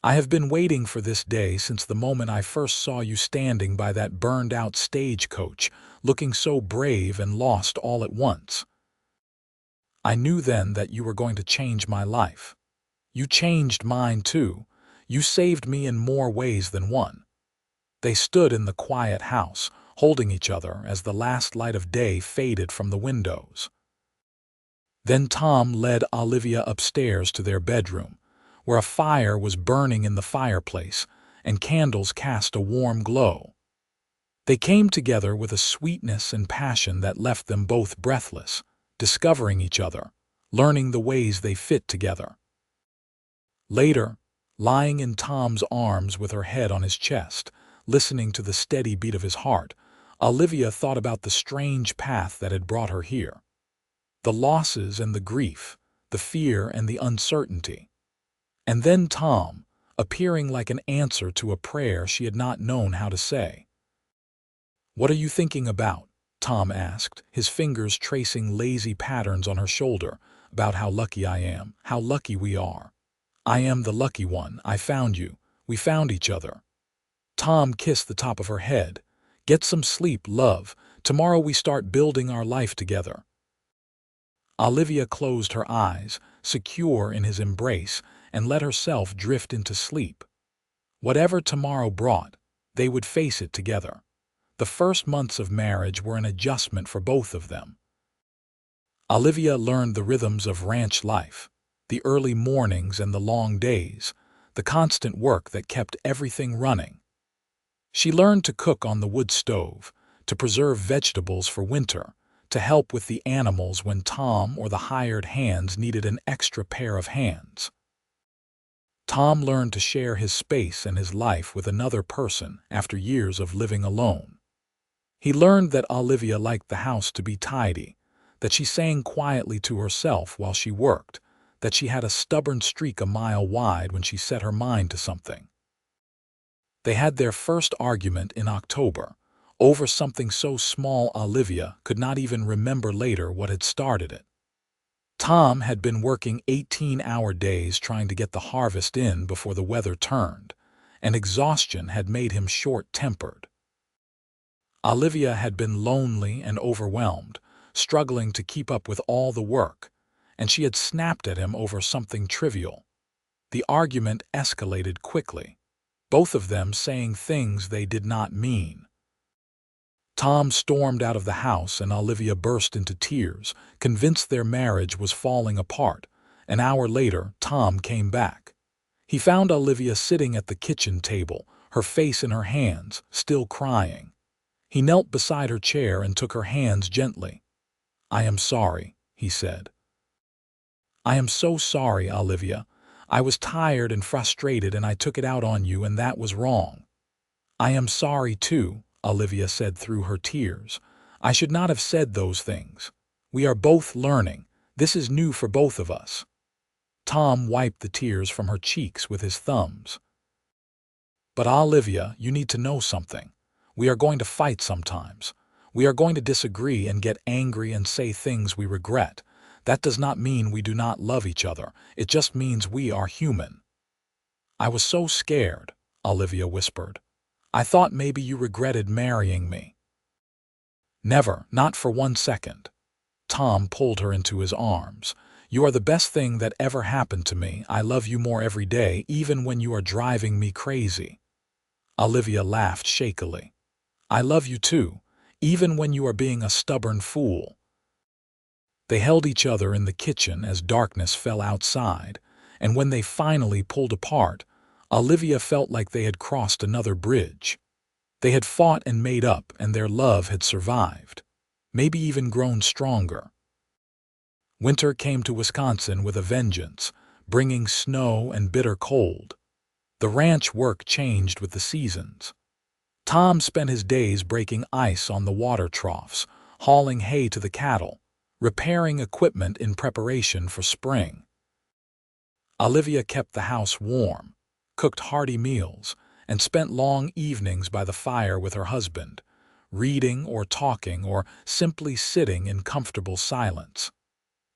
"I have been waiting for this day since the moment I first saw you standing by that burned-out stagecoach, looking so brave and lost all at once. I knew then that you were going to change my life. You changed mine too. You saved me in more ways than one." They stood in the quiet house, holding each other as the last light of day faded from the windows. Then Tom led Olivia upstairs to their bedroom, where a fire was burning in the fireplace and candles cast a warm glow. They came together with a sweetness and passion that left them both breathless, discovering each other, learning the ways they fit together. Later, lying in Tom's arms with her head on his chest, listening to the steady beat of his heart, Olivia thought about the strange path that had brought her here. The losses and the grief, the fear and the uncertainty. And then Tom, appearing like an answer to a prayer she had not known how to say. "What are you thinking about?" Tom asked, his fingers tracing lazy patterns on her shoulder. "About how lucky I am, how lucky we are. I am the lucky one. I found you. We found each other." Tom kissed the top of her head. "Get some sleep, love. Tomorrow we start building our life together." Olivia closed her eyes, secure in his embrace, and let herself drift into sleep. Whatever tomorrow brought, they would face it together. The first months of marriage were an adjustment for both of them. Olivia learned the rhythms of ranch life, the early mornings and the long days, the constant work that kept everything running. She learned to cook on the wood stove, to preserve vegetables for winter, to help with the animals when Tom or the hired hands needed an extra pair of hands. Tom learned to share his space and his life with another person after years of living alone. He learned that Olivia liked the house to be tidy, that she sang quietly to herself while she worked, that she had a stubborn streak a mile wide when she set her mind to something. They had their first argument in October, over something so small Olivia could not even remember later what had started it. Tom had been working 18-hour days trying to get the harvest in before the weather turned, and exhaustion had made him short-tempered. Olivia had been lonely and overwhelmed, struggling to keep up with all the work, and she had snapped at him over something trivial. The argument escalated quickly, both of them saying things they did not mean. Tom stormed out of the house and Olivia burst into tears, convinced their marriage was falling apart. An hour later, Tom came back. He found Olivia sitting at the kitchen table, her face in her hands, still crying. He knelt beside her chair and took her hands gently. "I am sorry," he said. "I am so sorry, Olivia. I was tired and frustrated and I took it out on you and that was wrong." "I am sorry too," Olivia said through her tears. "I should not have said those things. We are both learning. This is new for both of us." Tom wiped the tears from her cheeks with his thumbs. "But Olivia, you need to know something. We are going to fight sometimes. We are going to disagree and get angry and say things we regret. That does not mean we do not love each other. It just means we are human." "I was so scared," Olivia whispered. "I thought maybe you regretted marrying me." "Never, not for 1 second." Tom pulled her into his arms. "You are the best thing that ever happened to me. I love you more every day, even when you are driving me crazy." Olivia laughed shakily. "I love you too, even when you are being a stubborn fool." They held each other in the kitchen as darkness fell outside, and when they finally pulled apart, Olivia felt like they had crossed another bridge. They had fought and made up, and their love had survived, maybe even grown stronger. Winter came to Wisconsin with a vengeance, bringing snow and bitter cold. The ranch work changed with the seasons. Tom spent his days breaking ice on the water troughs, hauling hay to the cattle, repairing equipment in preparation for spring. Olivia kept the house warm, cooked hearty meals, and spent long evenings by the fire with her husband, reading or talking or simply sitting in comfortable silence.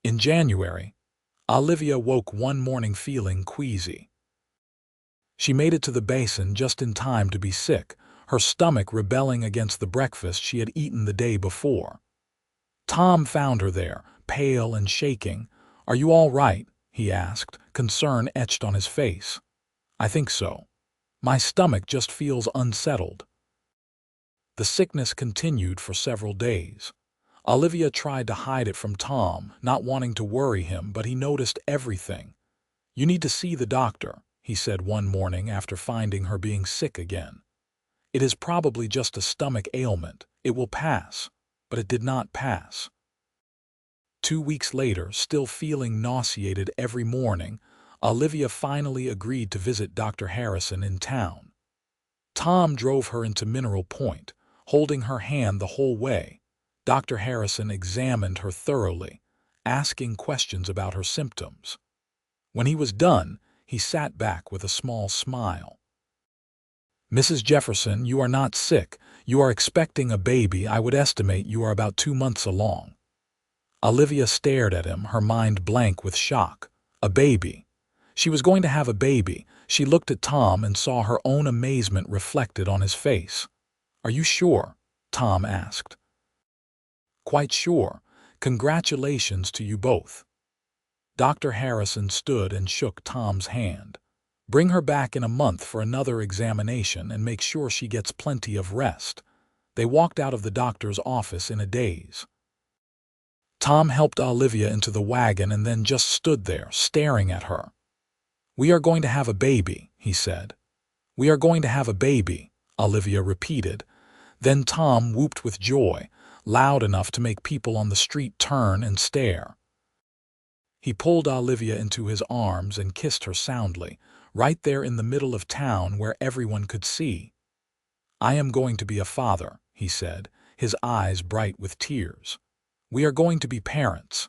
In January, Olivia woke one morning feeling queasy. She made it to the basin just in time to be sick, her stomach rebelling against the breakfast she had eaten the day before. Tom found her there, pale and shaking. "Are you all right?" he asked, concern etched on his face. "I think so. My stomach just feels unsettled." The sickness continued for several days. Olivia tried to hide it from Tom, not wanting to worry him, but he noticed everything. "You need to see the doctor," he said one morning after finding her being sick again. "It is probably just a stomach ailment. It will pass." But it did not pass. 2 weeks later, still feeling nauseated every morning, Olivia finally agreed to visit Dr. Harrison in town. Tom drove her into Mineral Point, holding her hand the whole way. Dr. Harrison examined her thoroughly, asking questions about her symptoms. When he was done, he sat back with a small smile. "Mrs. Jefferson, you are not sick. You are expecting a baby. I would estimate you are about 2 months along." Olivia stared at him, her mind blank with shock. A baby. She was going to have a baby. She looked at Tom and saw her own amazement reflected on his face. "Are you sure?" Tom asked. "Quite sure. Congratulations to you both." Dr. Harrison stood and shook Tom's hand. "Bring her back in a month for another examination and make sure she gets plenty of rest." They walked out of the doctor's office in a daze. Tom helped Olivia into the wagon and then just stood there, staring at her. "We are going to have a baby," he said. "We are going to have a baby," Olivia repeated. Then Tom whooped with joy, loud enough to make people on the street turn and stare. He pulled Olivia into his arms and kissed her soundly, right there in the middle of town where everyone could see. "I am going to be a father," he said, his eyes bright with tears. "We are going to be parents."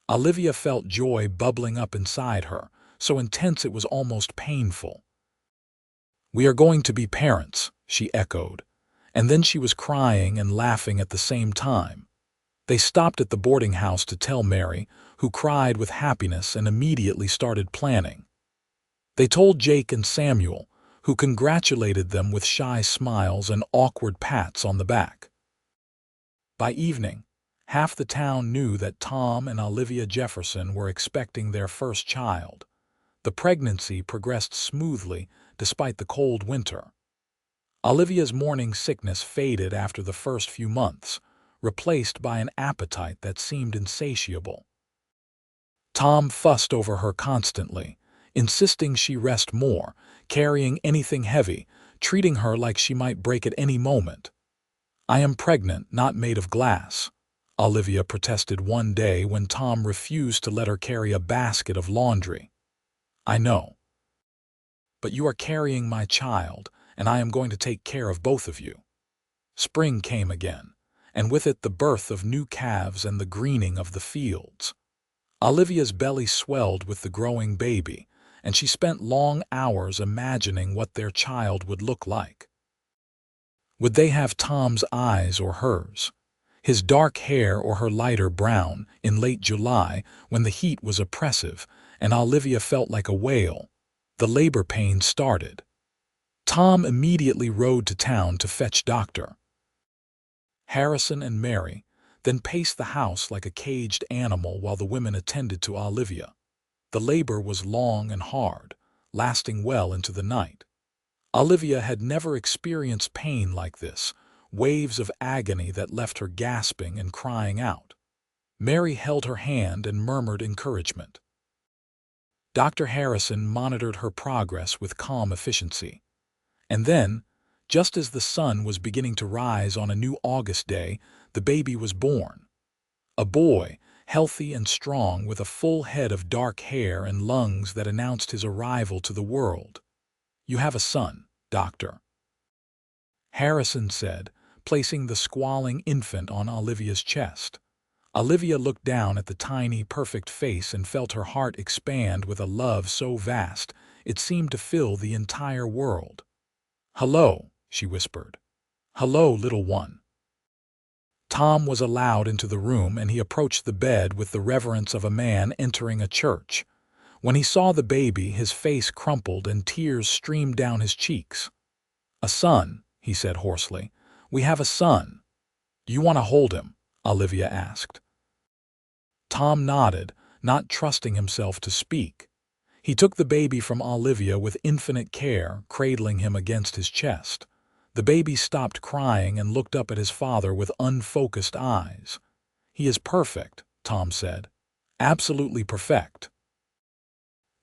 Olivia felt joy bubbling up inside her, so intense it was almost painful. "We are going to be parents," she echoed, and then she was crying and laughing at the same time. They stopped at the boarding house to tell Mary, who cried with happiness and immediately started planning. They told Jake and Samuel, who congratulated them with shy smiles and awkward pats on the back. By evening, half the town knew that Tom and Olivia Jefferson were expecting their first child. The pregnancy progressed smoothly despite the cold winter. Olivia's morning sickness faded after the first few months, replaced by an appetite that seemed insatiable. Tom fussed over her constantly, insisting she rest more, carrying anything heavy, treating her like she might break at any moment. "I am pregnant, not made of glass," Olivia protested one day when Tom refused to let her carry a basket of laundry. "I know. But you are carrying my child, and I am going to take care of both of you." Spring came again, and with it the birth of new calves and the greening of the fields. Olivia's belly swelled with the growing baby, and she spent long hours imagining what their child would look like. Would they have Tom's eyes or hers? His dark hair or her lighter brown? In late July, when the heat was oppressive and Olivia felt like a whale, the labor pains started. Tom immediately rode to town to fetch Dr. Harrison and Mary, then paced the house like a caged animal while the women attended to Olivia. The labor was long and hard, lasting well into the night. Olivia had never experienced pain like this, waves of agony that left her gasping and crying out. Mary held her hand and murmured encouragement. Dr. Harrison monitored her progress with calm efficiency. And then, just as the sun was beginning to rise on a new August day, the baby was born. A boy, healthy and strong, with a full head of dark hair and lungs that announced his arrival to the world. "You have a son, Doctor," Harrison said, placing the squalling infant on Olivia's chest. Olivia looked down at the tiny, perfect face and felt her heart expand with a love so vast it seemed to fill the entire world. "Hello," she whispered. "Hello, little one." Tom was allowed into the room, and he approached the bed with the reverence of a man entering a church. When he saw the baby, his face crumpled and tears streamed down his cheeks. "A son," he said hoarsely. "We have a son." "Do you want to hold him?" Olivia asked. Tom nodded, not trusting himself to speak. He took the baby from Olivia with infinite care, cradling him against his chest. The baby stopped crying and looked up at his father with unfocused eyes. "He is perfect," Tom said. "Absolutely perfect."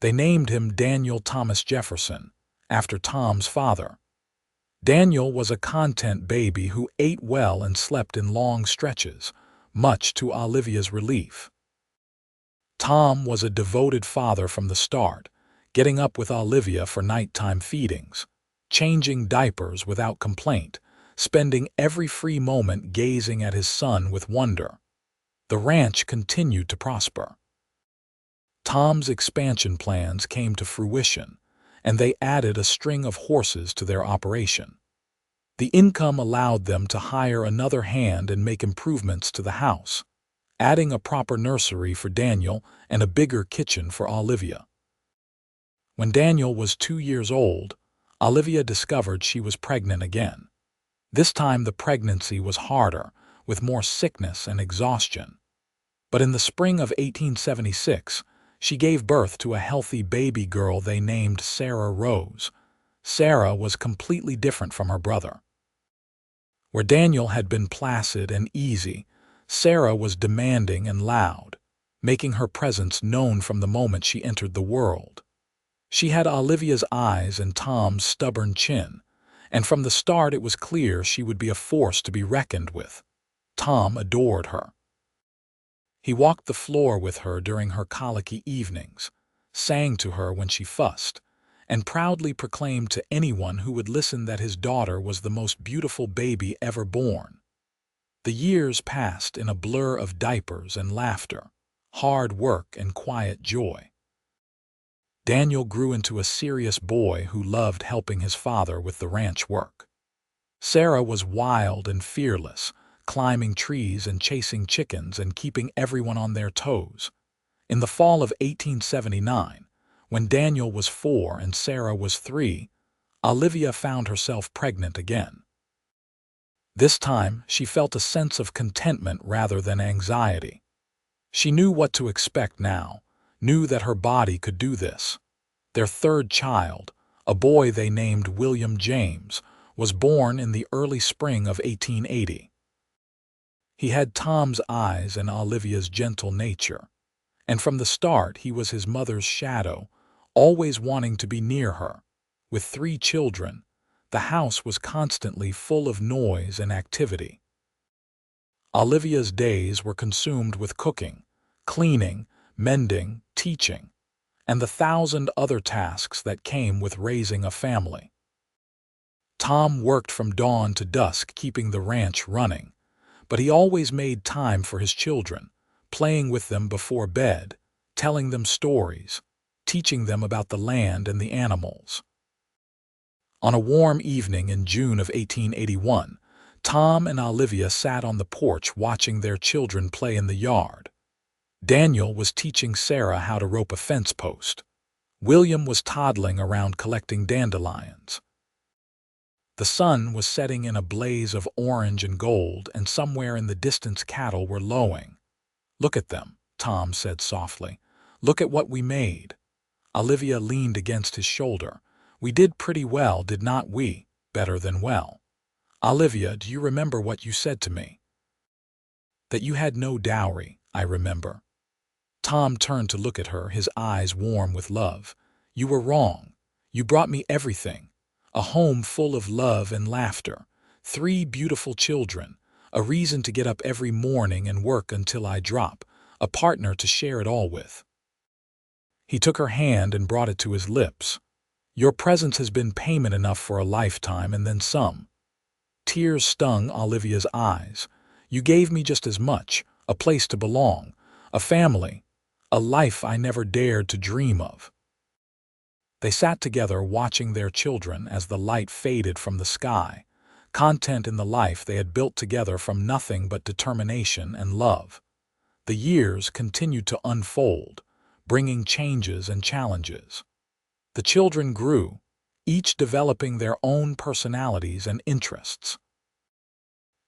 They named him Daniel Thomas Jefferson, after Tom's father. Daniel was a content baby who ate well and slept in long stretches, much to Olivia's relief. Tom was a devoted father from the start, getting up with Olivia for nighttime feedings, changing diapers without complaint, spending every free moment gazing at his son with wonder. The ranch continued to prosper. Tom's expansion plans came to fruition, and they added a string of horses to their operation. The income allowed them to hire another hand and make improvements to the house, adding a proper nursery for Daniel and a bigger kitchen for Olivia. When Daniel was 2 years old, Olivia discovered she was pregnant again. This time the pregnancy was harder, with more sickness and exhaustion. But in the spring of 1876, she gave birth to a healthy baby girl they named Sarah Rose. Sarah was completely different from her brother. Where Daniel had been placid and easy, Sarah was demanding and loud, making her presence known from the moment she entered the world. She had Olivia's eyes and Tom's stubborn chin, and from the start it was clear she would be a force to be reckoned with. Tom adored her. He walked the floor with her during her colicky evenings, sang to her when she fussed, and proudly proclaimed to anyone who would listen that his daughter was the most beautiful baby ever born. The years passed in a blur of diapers and laughter, hard work and quiet joy. Daniel grew into a serious boy who loved helping his father with the ranch work. Sarah was wild and fearless, climbing trees and chasing chickens and keeping everyone on their toes. In the fall of 1879, when Daniel was 4 and Sarah was 3, Olivia found herself pregnant again. This time, she felt a sense of contentment rather than anxiety. She knew what to expect now, knew that her body could do this. Their third child, a boy they named William James, was born in the early spring of 1880. He had Tom's eyes and Olivia's gentle nature, and from the start he was his mother's shadow, always wanting to be near her. With 3 children, the house was constantly full of noise and activity. Olivia's days were consumed with cooking, cleaning, mending, teaching, and the 1,000 other tasks that came with raising a family. Tom worked from dawn to dusk keeping the ranch running, but he always made time for his children, playing with them before bed, telling them stories, teaching them about the land and the animals. On a warm evening in June of 1881, Tom and Olivia sat on the porch watching their children play in the yard. Daniel was teaching Sarah how to rope a fence post. William was toddling around collecting dandelions. The sun was setting in a blaze of orange and gold, and somewhere in the distance cattle were lowing. "Look at them," Tom said softly. "Look at what we made." Olivia leaned against his shoulder. "We did pretty well, did not we? Better than well. Olivia, do you remember what you said to me?" "That you had no dowry, I remember." Tom turned to look at her, his eyes warm with love. "You were wrong. You brought me everything. A home full of love and laughter, 3 beautiful children, a reason to get up every morning and work until I drop, a partner to share it all with." He took her hand and brought it to his lips. "Your presence has been payment enough for a lifetime and then some." Tears stung Olivia's eyes. "You gave me just as much, a place to belong, a family, a life I never dared to dream of." They sat together watching their children as the light faded from the sky, content in the life they had built together from nothing but determination and love. The years continued to unfold, bringing changes and challenges. The children grew, each developing their own personalities and interests.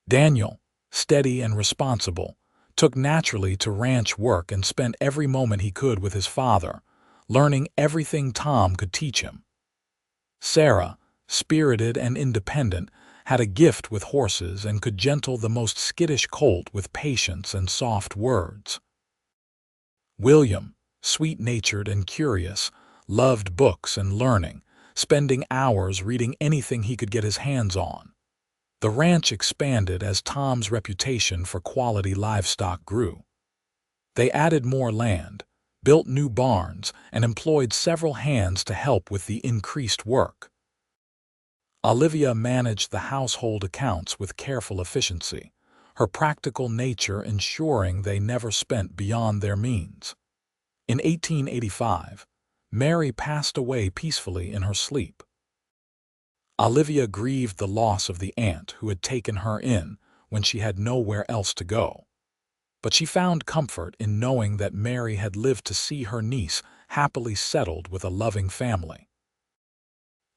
Daniel, steady and responsible, took naturally to ranch work and spent every moment he could with his father, learning everything Tom could teach him. Sarah, spirited and independent, had a gift with horses and could gentle the most skittish colt with patience and soft words. William, sweet-natured and curious, loved books and learning, spending hours reading anything he could get his hands on. The ranch expanded as Tom's reputation for quality livestock grew. They added more land, built new barns, and employed several hands to help with the increased work. Olivia managed the household accounts with careful efficiency, her practical nature ensuring they never spent beyond their means. In 1885, Mary passed away peacefully in her sleep. Olivia grieved the loss of the aunt who had taken her in when she had nowhere else to go. But she found comfort in knowing that Mary had lived to see her niece happily settled with a loving family.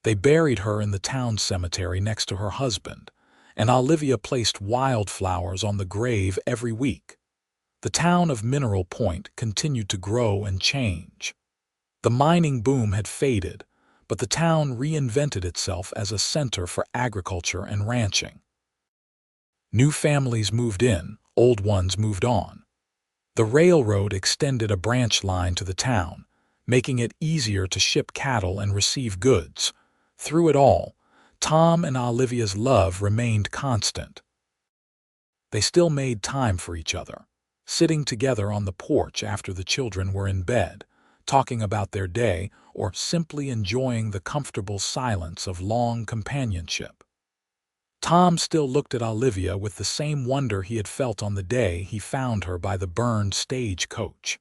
They buried her in the town cemetery next to her husband, and Olivia placed wildflowers on the grave every week. The town of Mineral Point continued to grow and change. The mining boom had faded, but the town reinvented itself as a center for agriculture and ranching. New families moved in, old ones moved on. The railroad extended a branch line to the town, making it easier to ship cattle and receive goods. Through it all, Tom and Olivia's love remained constant. They still made time for each other, sitting together on the porch after the children were in bed, talking about their day or simply enjoying the comfortable silence of long companionship. Tom still looked at Olivia with the same wonder he had felt on the day he found her by the burned stagecoach.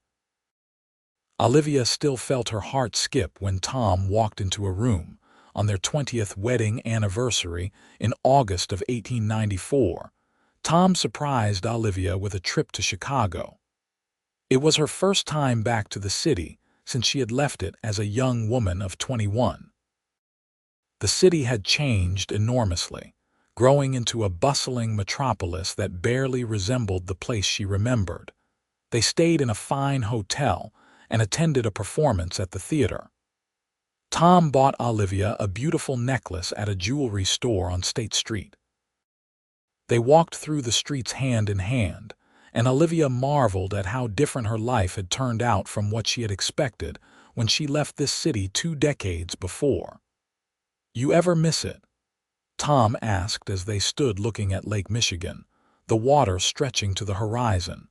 Olivia still felt her heart skip when Tom walked into a room on their 20th wedding anniversary in August of 1894. Tom surprised Olivia with a trip to Chicago. It was her first time back to the city since she had left it as a young woman of 21. The city had changed enormously, growing into a bustling metropolis that barely resembled the place she remembered. They stayed in a fine hotel and attended a performance at the theater. Tom bought Olivia a beautiful necklace at a jewelry store on State Street. They walked through the streets hand in hand, and Olivia marveled at how different her life had turned out from what she had expected when she left this city 2 decades before. "You ever miss it?" Tom asked as they stood looking at Lake Michigan, the water stretching to the horizon.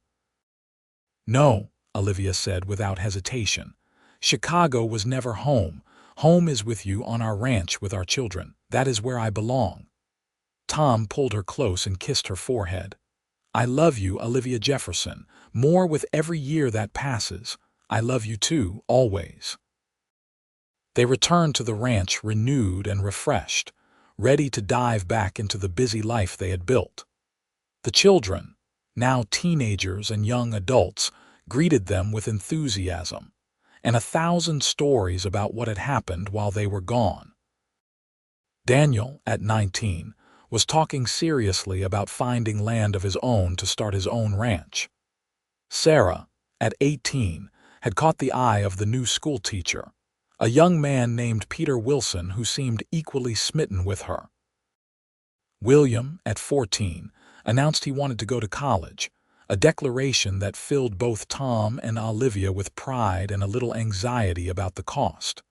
"No," Olivia said without hesitation. "Chicago was never home. Home is with you on our ranch with our children. That is where I belong." Tom pulled her close and kissed her forehead. "I love you, Olivia Jefferson, more with every year that passes. I love you too, always." They returned to the ranch renewed and refreshed, ready to dive back into the busy life they had built. The children, now teenagers and young adults, greeted them with enthusiasm, and 1,000 stories about what had happened while they were gone. Daniel, at 19, was talking seriously about finding land of his own to start his own ranch. Sarah, at 18, had caught the eye of the new schoolteacher, a young man named Peter Wilson who seemed equally smitten with her. William, at 14, announced he wanted to go to college, a declaration that filled both Tom and Olivia with pride and a little anxiety about the cost.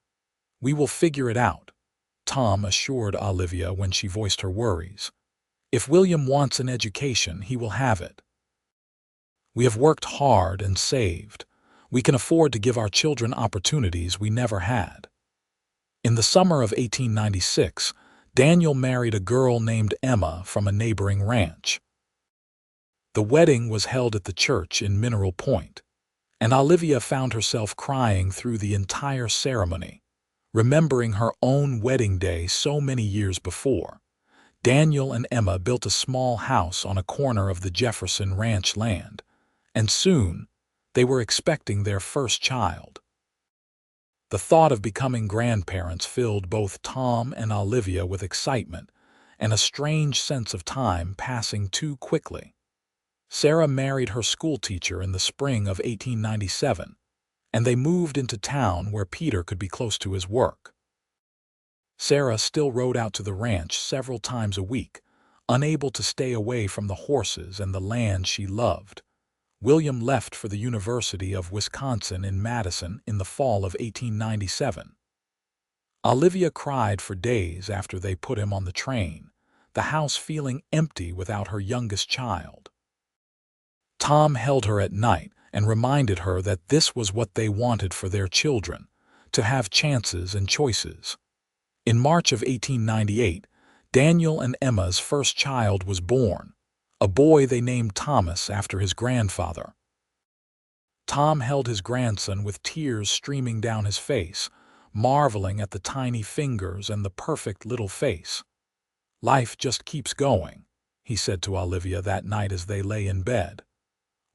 "We will figure it out," Tom assured Olivia when she voiced her worries. "If William wants an education, he will have it. We have worked hard and saved. We can afford to give our children opportunities we never had." In the summer of 1896, Daniel married a girl named Emma from a neighboring ranch. The wedding was held at the church in Mineral Point, and Olivia found herself crying through the entire ceremony, remembering her own wedding day so many years before. Daniel and Emma built a small house on a corner of the Jefferson ranch land, and soon they were expecting their first child. The thought of becoming grandparents filled both Tom and Olivia with excitement and a strange sense of time passing too quickly. Sarah married her schoolteacher in the spring of 1897, and they moved into town where Peter could be close to his work. Sarah still rode out to the ranch several times a week, unable to stay away from the horses and the land she loved. William left for the University of Wisconsin in Madison in the fall of 1897. Olivia cried for days after they put him on the train, the house feeling empty without her youngest child. Tom held her at night and reminded her that this was what they wanted for their children, to have chances and choices. In March of 1898, Daniel and Emma's first child was born, a boy they named Thomas after his grandfather. Tom held his grandson with tears streaming down his face, marveling at the tiny fingers and the perfect little face. "Life just keeps going," he said to Olivia that night as they lay in bed.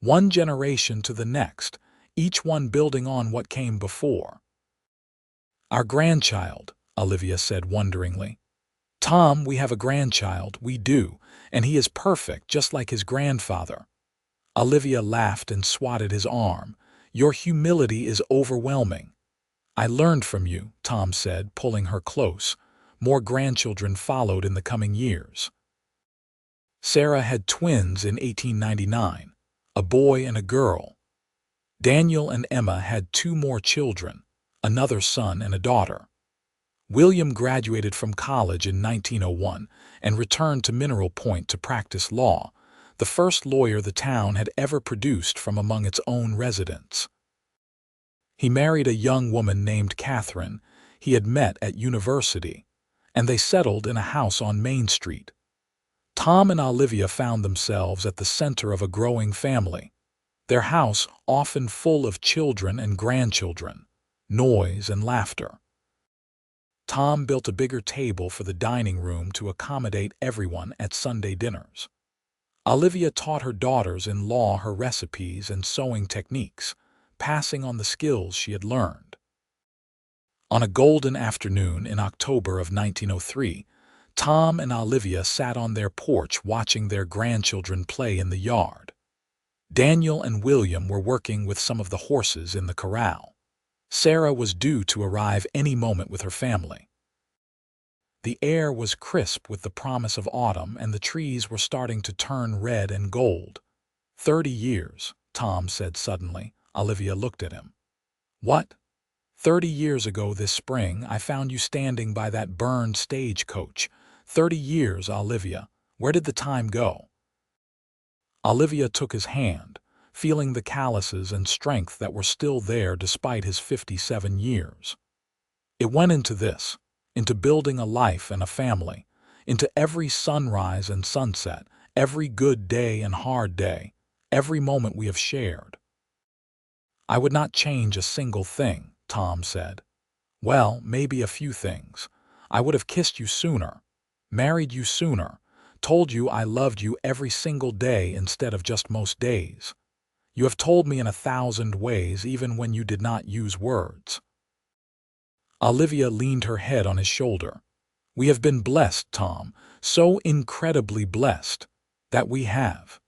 "One generation to the next, each one building on what came before." "Our grandchild," Olivia said wonderingly. "Tom, we have a grandchild, we do, and he is perfect, just like his grandfather." Olivia laughed and swatted his arm. "Your humility is overwhelming." "I learned from you," Tom said, pulling her close. More grandchildren followed in the coming years. Sarah had twins in 1899, a boy and a girl. Daniel and Emma had 2 more children, another son and a daughter. William graduated from college in 1901 and returned to Mineral Point to practice law, the first lawyer the town had ever produced from among its own residents. He married a young woman named Catherine he had met at university, and they settled in a house on Main Street. Tom and Olivia found themselves at the center of a growing family, their house often full of children and grandchildren, noise and laughter. Tom built a bigger table for the dining room to accommodate everyone at Sunday dinners. Olivia taught her daughters-in-law her recipes and sewing techniques, passing on the skills she had learned. On a golden afternoon in October of 1903, Tom and Olivia sat on their porch watching their grandchildren play in the yard. Daniel and William were working with some of the horses in the corral. Sarah was due to arrive any moment with her family. The air was crisp with the promise of autumn, and the trees were starting to turn red and gold. 30 years, Tom said suddenly. Olivia looked at him. "What? 30 years ago this spring I found you standing by that burned stagecoach. 30 years, Olivia. Where did the time go?" Olivia took his hand, feeling the calluses and strength that were still there despite his 57 years. "It went into this, into building a life and a family, into every sunrise and sunset, every good day and hard day, every moment we have shared." "I would not change a single thing," Tom said. "Well, maybe a few things. I would have kissed you sooner, married you sooner, told you I loved you every single day instead of just most days. You have told me in 1,000 ways even when you did not use words." Olivia leaned her head on his shoulder. "We have been blessed, Tom, so incredibly blessed, that we have."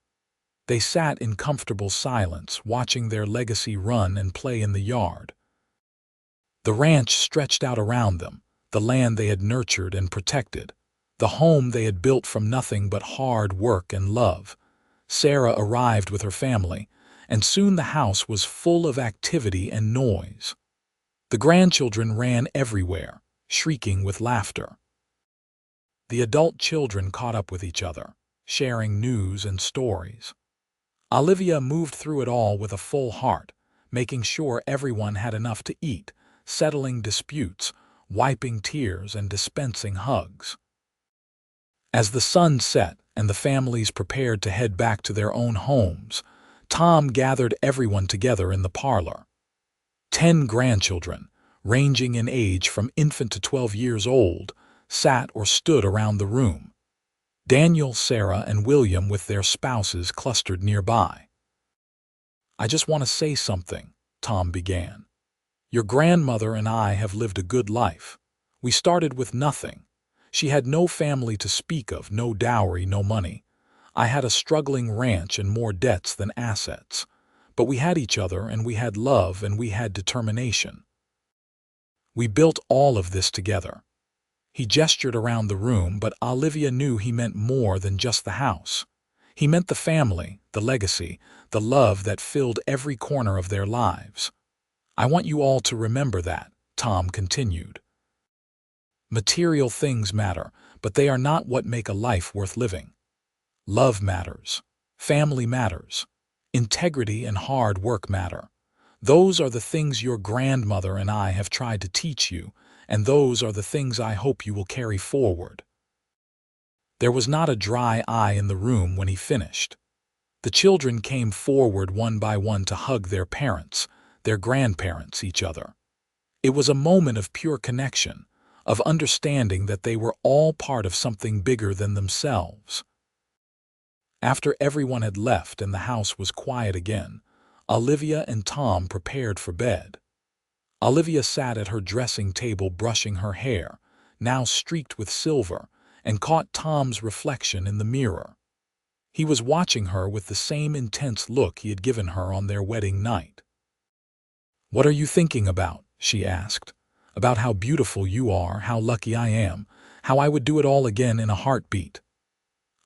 They sat in comfortable silence, watching their legacy run and play in the yard. The ranch stretched out around them, the land they had nurtured and protected, the home they had built from nothing but hard work and love. Sarah arrived with her family, and soon the house was full of activity and noise. The grandchildren ran everywhere, shrieking with laughter. The adult children caught up with each other, sharing news and stories. Olivia moved through it all with a full heart, making sure everyone had enough to eat, settling disputes, wiping tears, and dispensing hugs. As the sun set and the families prepared to head back to their own homes, Tom gathered everyone together in the parlor. 10 grandchildren, ranging in age from infant to 12 years old, sat or stood around the room. Daniel, Sarah, and William with their spouses clustered nearby. "I just want to say something," Tom began. "Your grandmother and I have lived a good life. We started with nothing. She had no family to speak of, no dowry, no money. I had a struggling ranch and more debts than assets. But we had each other, and we had love, and we had determination. We built all of this together." He gestured around the room, but Olivia knew he meant more than just the house. He meant the family, the legacy, the love that filled every corner of their lives. "I want you all to remember that," Tom continued. "Material things matter, but they are not what make a life worth living. Love matters. Family matters. Integrity and hard work matter. Those are the things your grandmother and I have tried to teach you, and those are the things I hope you will carry forward." There was not a dry eye in the room when he finished. The children came forward one by one to hug their parents, their grandparents, each other. It was a moment of pure connection, of understanding that they were all part of something bigger than themselves. After everyone had left and the house was quiet again, Olivia and Tom prepared for bed. Olivia sat at her dressing table brushing her hair, now streaked with silver, and caught Tom's reflection in the mirror. He was watching her with the same intense look he had given her on their wedding night. "What are you thinking about?" she asked. "About how beautiful you are, how lucky I am, how I would do it all again in a heartbeat."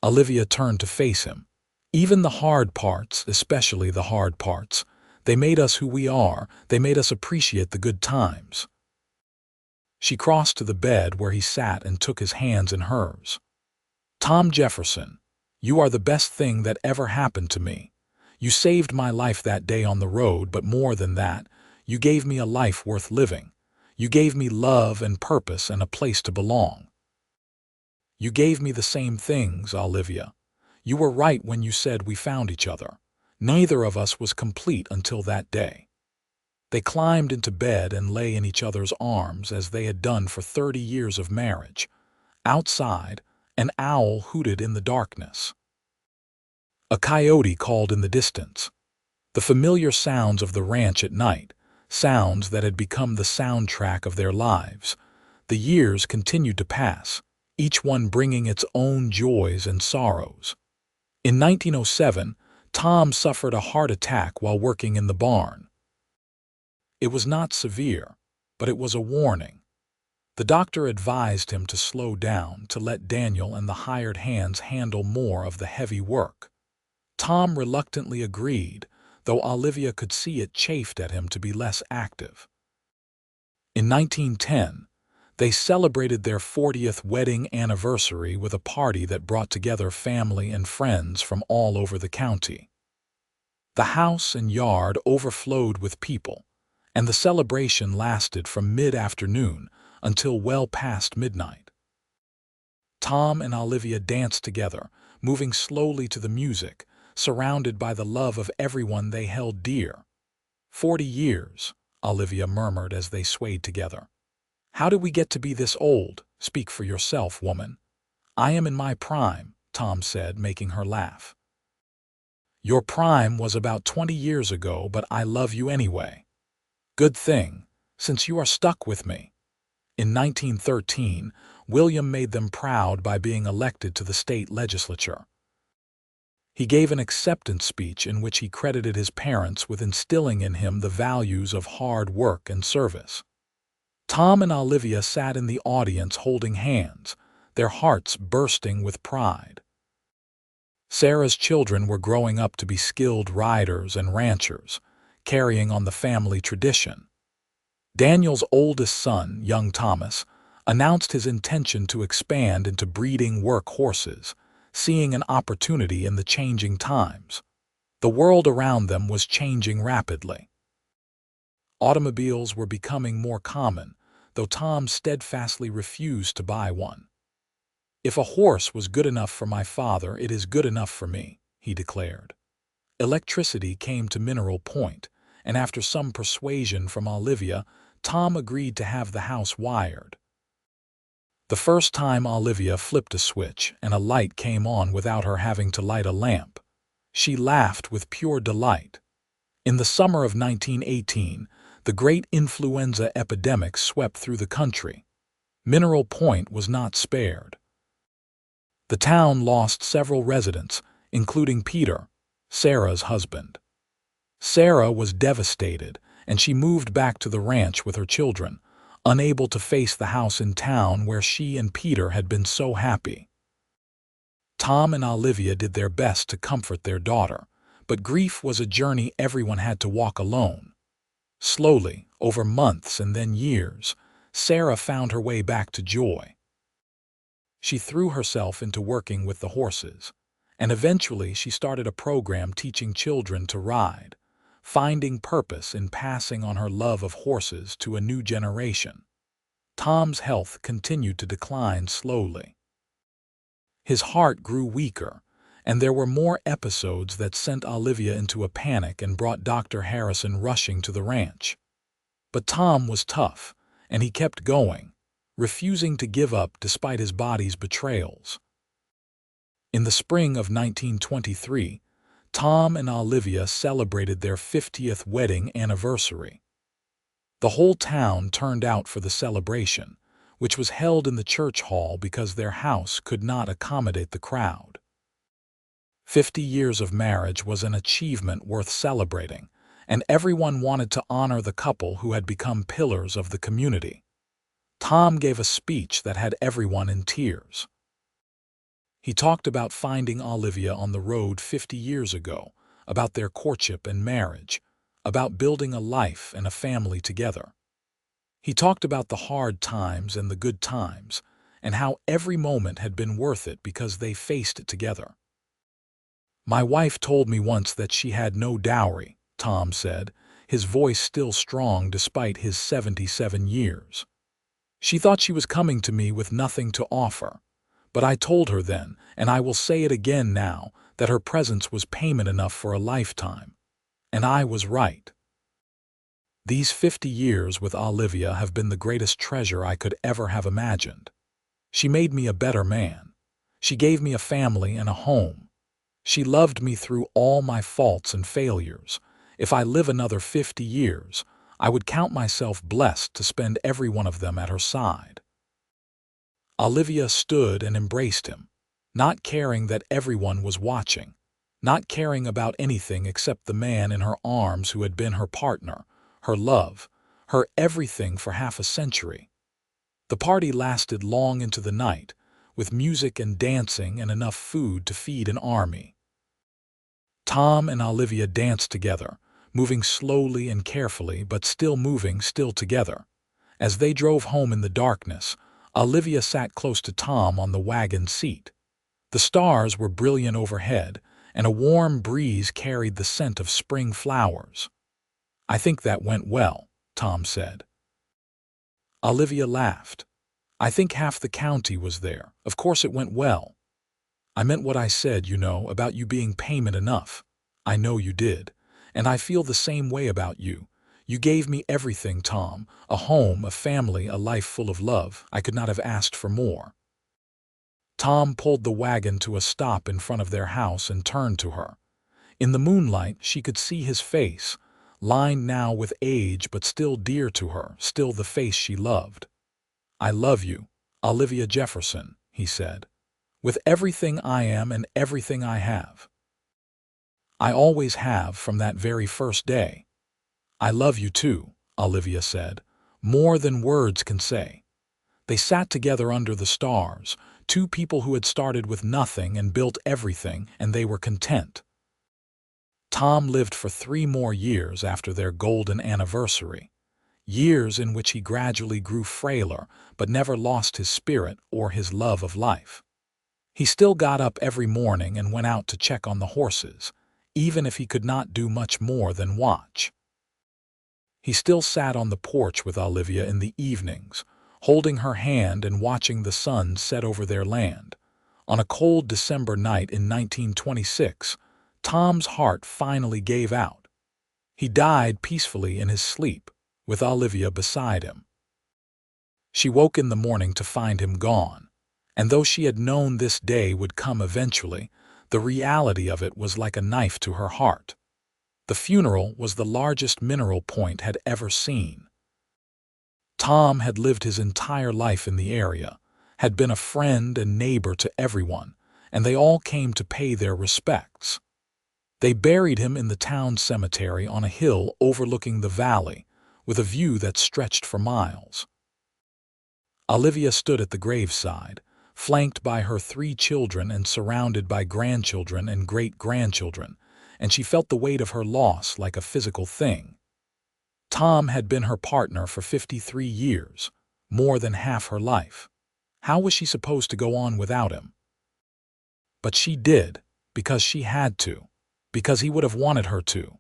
Olivia turned to face him. "Even the hard parts, especially the hard parts, they made us who we are, they made us appreciate the good times." She crossed to the bed where he sat and took his hands in hers. "Tom Jefferson, you are the best thing that ever happened to me. You saved my life that day on the road, but more than that, you gave me a life worth living. You gave me love and purpose and a place to belong." "You gave me the same things, Olivia. You were right when you said we found each other. Neither of us was complete until that day." They climbed into bed and lay in each other's arms as they had done for 30 years of marriage. Outside, an owl hooted in the darkness. A coyote called in the distance. The familiar sounds of the ranch at night, sounds that had become the soundtrack of their lives. The years continued to pass, each one bringing its own joys and sorrows. In 1907, Tom suffered a heart attack while working in the barn. It was not severe, but it was a warning. The doctor advised him to slow down, to let Daniel and the hired hands handle more of the heavy work. Tom reluctantly agreed, though Olivia could see it chafed at him to be less active. In 1910, they celebrated their 40th wedding anniversary with a party that brought together family and friends from all over the county. The house and yard overflowed with people, and the celebration lasted from mid-afternoon until well past midnight. Tom and Olivia danced together, moving slowly to the music, surrounded by the love of everyone they held dear. 40 years, Olivia murmured as they swayed together. "How did we get to be this old? Speak for yourself, woman." "I am in my prime," Tom said, making her laugh. "Your prime was about 20 years ago, but I love you anyway." "Good thing, since you are stuck with me." In 1913, William made them proud by being elected to the state legislature. He gave an acceptance speech in which he credited his parents with instilling in him the values of hard work and service. Tom and Olivia sat in the audience holding hands, their hearts bursting with pride. Sarah's children were growing up to be skilled riders and ranchers, carrying on the family tradition. Daniel's oldest son, young Thomas, announced his intention to expand into breeding work horses, seeing an opportunity in the changing times. The world around them was changing rapidly. Automobiles were becoming more common, though Tom steadfastly refused to buy one. "If a horse was good enough for my father, it is good enough for me," he declared. Electricity came to Mineral Point, and after some persuasion from Olivia, Tom agreed to have the house wired. The first time Olivia flipped a switch and a light came on without her having to light a lamp, she laughed with pure delight. In the summer of 1918, the great influenza epidemic swept through the country. Mineral Point was not spared. The town lost several residents, including Peter, Sarah's husband. Sarah was devastated, and she moved back to the ranch with her children, unable to face the house in town where she and Peter had been so happy. Tom and Olivia did their best to comfort their daughter, but grief was a journey everyone had to walk alone. Slowly, over months and then years, Sarah found her way back to joy. She threw herself into working with the horses, and eventually she started a program teaching children to ride, finding purpose in passing on her love of horses to a new generation. Tom's health continued to decline slowly. His heart grew weaker, and there were more episodes that sent Olivia into a panic and brought Dr. Harrison rushing to the ranch. But Tom was tough, and he kept going, refusing to give up despite his body's betrayals. In the spring of 1923, Tom and Olivia celebrated their 50th wedding anniversary. The whole town turned out for the celebration, which was held in the church hall because their house could not accommodate the crowd. 50 years of marriage was an achievement worth celebrating, and everyone wanted to honor the couple who had become pillars of the community. Tom gave a speech that had everyone in tears. He talked about finding Olivia on the road 50 years ago, about their courtship and marriage, about building a life and a family together. He talked about the hard times and the good times, and how every moment had been worth it because they faced it together. "My wife told me once that she had no dowry," Tom said, his voice still strong despite his 77 years. "She thought she was coming to me with nothing to offer. But I told her then, and I will say it again now, that her presence was payment enough for a lifetime. And I was right." These 50 years with Olivia have been the greatest treasure I could ever have imagined. She made me a better man. She gave me a family and a home. She loved me through all my faults and failures. If I live another 50 years, I would count myself blessed to spend every one of them at her side. Olivia stood and embraced him, not caring that everyone was watching, not caring about anything except the man in her arms who had been her partner, her love, her everything for half a century. The party lasted long into the night, with music and dancing and enough food to feed an army. Tom and Olivia danced together, moving slowly and carefully but still moving still together. As they drove home in the darkness, Olivia sat close to Tom on the wagon seat. The stars were brilliant overhead, and a warm breeze carried the scent of spring flowers. "I think that went well," Tom said. Olivia laughed. "I think half the county was there. Of course it went well. I meant what I said, about you being payment enough. I know you did. And I feel the same way about you. You gave me everything, Tom. A home, a family, a life full of love. I could not have asked for more." Tom pulled the wagon to a stop in front of their house and turned to her. In the moonlight, she could see his face, lined now with age but still dear to her, still the face she loved. "I love you, Olivia Jefferson," he said, "with everything I am and everything I have. I always have from that very first day." "I love you too," Olivia said, "more than words can say." They sat together under the stars, two people who had started with nothing and built everything, and they were content. Tom lived for 3 more years after their golden anniversary, years in which he gradually grew frailer but never lost his spirit or his love of life. He still got up every morning and went out to check on the horses, even if he could not do much more than watch. He still sat on the porch with Olivia in the evenings, holding her hand and watching the sun set over their land. On a cold December night in 1926, Tom's heart finally gave out. He died peacefully in his sleep, with Olivia beside him. She woke in the morning to find him gone, and though she had known this day would come eventually, the reality of it was like a knife to her heart. The funeral was the largest Mineral Point had ever seen. Tom had lived his entire life in the area, had been a friend and neighbor to everyone, and they all came to pay their respects. They buried him in the town cemetery on a hill overlooking the valley, with a view that stretched for miles. Olivia stood at the graveside, flanked by her 3 children and surrounded by grandchildren and great-grandchildren, and she felt the weight of her loss like a physical thing. Tom had been her partner for 53 years, more than half her life. How was she supposed to go on without him? But she did, because she had to, because he would have wanted her to.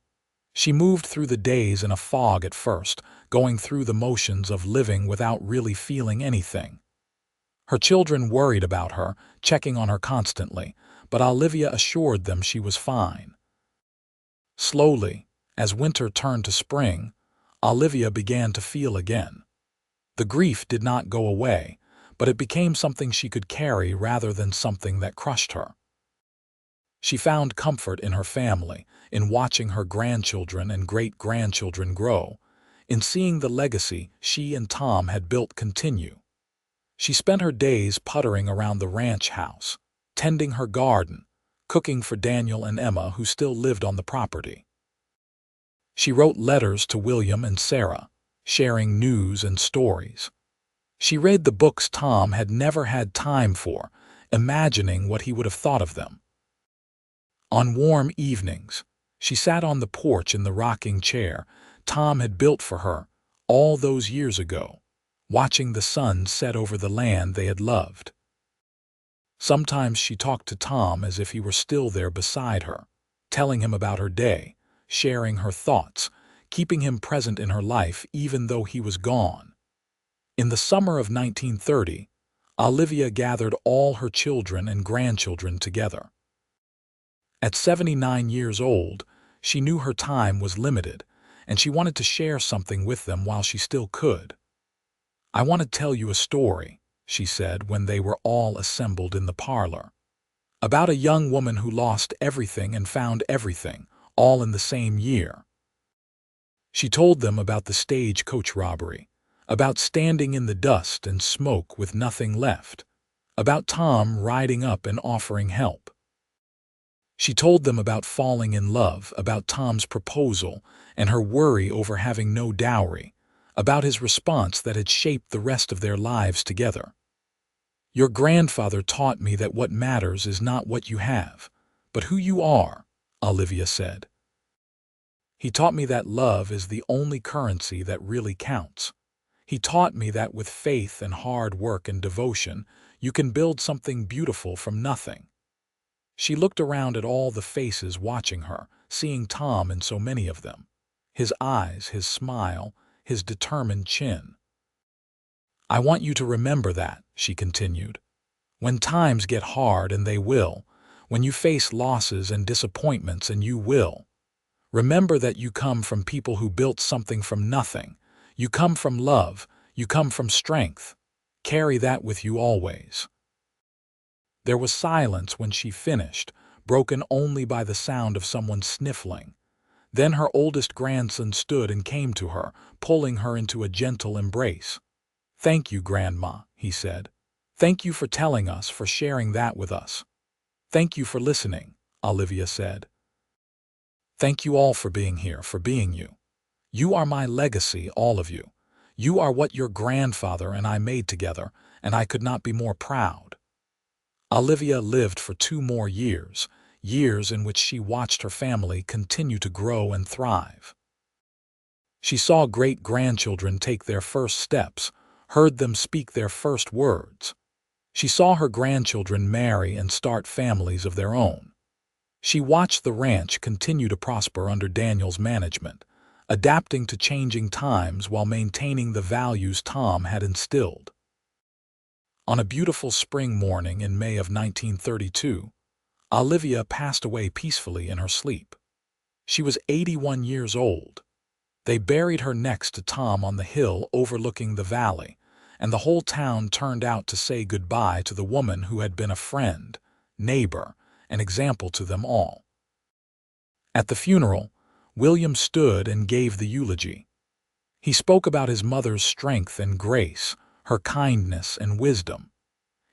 She moved through the days in a fog at first, going through the motions of living without really feeling anything. Her children worried about her, checking on her constantly, but Olivia assured them she was fine. Slowly, as winter turned to spring, Olivia began to feel again. The grief did not go away, but it became something she could carry rather than something that crushed her. She found comfort in her family, in watching her grandchildren and great-grandchildren grow, in seeing the legacy she and Tom had built continue. She spent her days puttering around the ranch house, tending her garden, cooking for Daniel and Emma who still lived on the property. She wrote letters to William and Sarah, sharing news and stories. She read the books Tom had never had time for, imagining what he would have thought of them. On warm evenings, she sat on the porch in the rocking chair Tom had built for her all those years ago, watching the sun set over the land they had loved. Sometimes she talked to Tom as if he were still there beside her, telling him about her day, sharing her thoughts, keeping him present in her life even though he was gone. In the summer of 1930, Olivia gathered all her children and grandchildren together. At 79 years old, she knew her time was limited, and she wanted to share something with them while she still could. "I want to tell you a story," she said when they were all assembled in the parlor, "about a young woman who lost everything and found everything, all in the same year." She told them about the stagecoach robbery, about standing in the dust and smoke with nothing left, about Tom riding up and offering help. She told them about falling in love, about Tom's proposal and her worry over having no dowry, about his response that had shaped the rest of their lives together. "Your grandfather taught me that what matters is not what you have, but who you are," Olivia said. "He taught me that love is the only currency that really counts. He taught me that with faith and hard work and devotion, you can build something beautiful from nothing." She looked around at all the faces watching her, seeing Tom in so many of them. His eyes, his smile, his determined chin. "I want you to remember that," she continued. "When times get hard, and they will, when you face losses and disappointments, and you will, remember that you come from people who built something from nothing. You come from love. You come from strength. Carry that with you always." There was silence when she finished, broken only by the sound of someone sniffling. Then her oldest grandson stood and came to her, pulling her into a gentle embrace. "Thank you, Grandma," he said. "Thank you for telling us, for sharing that with us." "Thank you for listening," Olivia said. "Thank you all for being here, for being you. You are my legacy, all of you. You are what your grandfather and I made together, and I could not be more proud." Olivia lived for 2 more years, years in which she watched her family continue to grow and thrive. She saw great-grandchildren take their first steps, heard them speak their first words. She saw her grandchildren marry and start families of their own. She watched the ranch continue to prosper under Daniel's management, adapting to changing times while maintaining the values Tom had instilled. On a beautiful spring morning in May of 1932, Olivia passed away peacefully in her sleep. She was 81 years old. They buried her next to Tom on the hill overlooking the valley, and the whole town turned out to say goodbye to the woman who had been a friend, neighbor, and example to them all. At the funeral, William stood and gave the eulogy. He spoke about his mother's strength and grace, her kindness and wisdom.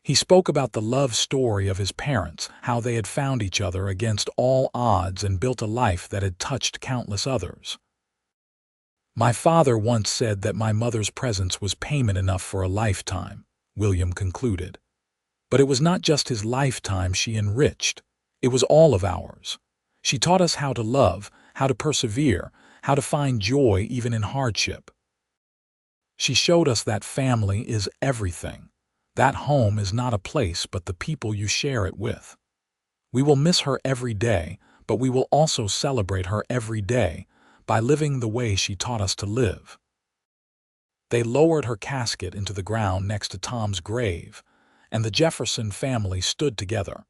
He spoke about the love story of his parents, how they had found each other against all odds and built a life that had touched countless others. "My father once said that my mother's presence was payment enough for a lifetime," William concluded. But it was not just his lifetime she enriched, it was all of ours. She taught us how to love, how to persevere, how to find joy even in hardship. She showed us that family is everything. That home is not a place but the people you share it with. We will miss her every day, but we will also celebrate her every day by living the way she taught us to live. They lowered her casket into the ground next to Tom's grave, and the Jefferson family stood together,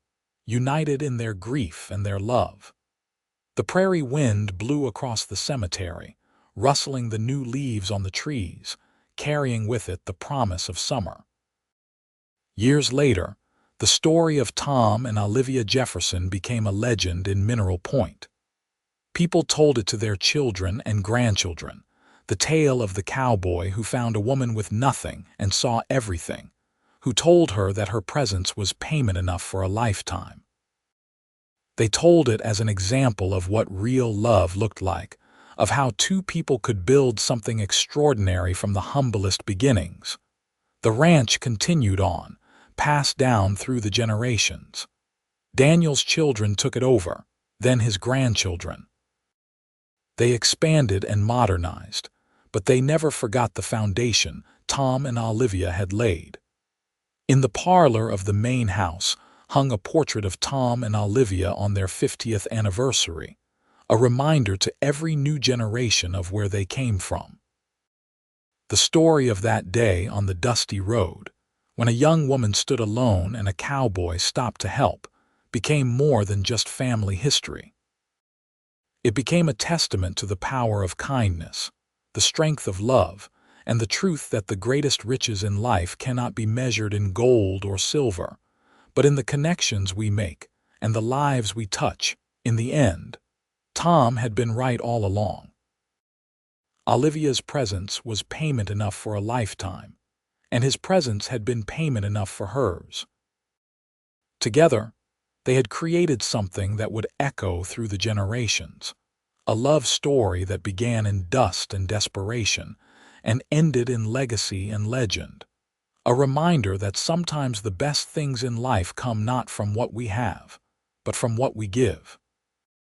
united in their grief and their love. The prairie wind blew across the cemetery, rustling the new leaves on the trees, carrying with it the promise of summer. Years later, the story of Tom and Olivia Jefferson became a legend in Mineral Point. People told it to their children and grandchildren, the tale of the cowboy who found a woman with nothing and saw everything, who told her that her presence was payment enough for a lifetime. They told it as an example of what real love looked like, of how two people could build something extraordinary from the humblest beginnings. The ranch continued on, passed down through the generations. Daniel's children took it over, then his grandchildren. They expanded and modernized, but they never forgot the foundation Tom and Olivia had laid. In the parlor of the main house hung a portrait of Tom and Olivia on their 50th anniversary, a reminder to every new generation of where they came from. The story of that day on the dusty road, when a young woman stood alone and a cowboy stopped to help, became more than just family history. It became a testament to the power of kindness, the strength of love, and the truth that the greatest riches in life cannot be measured in gold or silver, but in the connections we make and the lives we touch. In the end, Tom had been right all along. Olivia's presence was payment enough for a lifetime, and his presence had been payment enough for hers. Together, they had created something that would echo through the generations, a love story that began in dust and desperation and ended in legacy and legend, a reminder that sometimes the best things in life come not from what we have, but from what we give.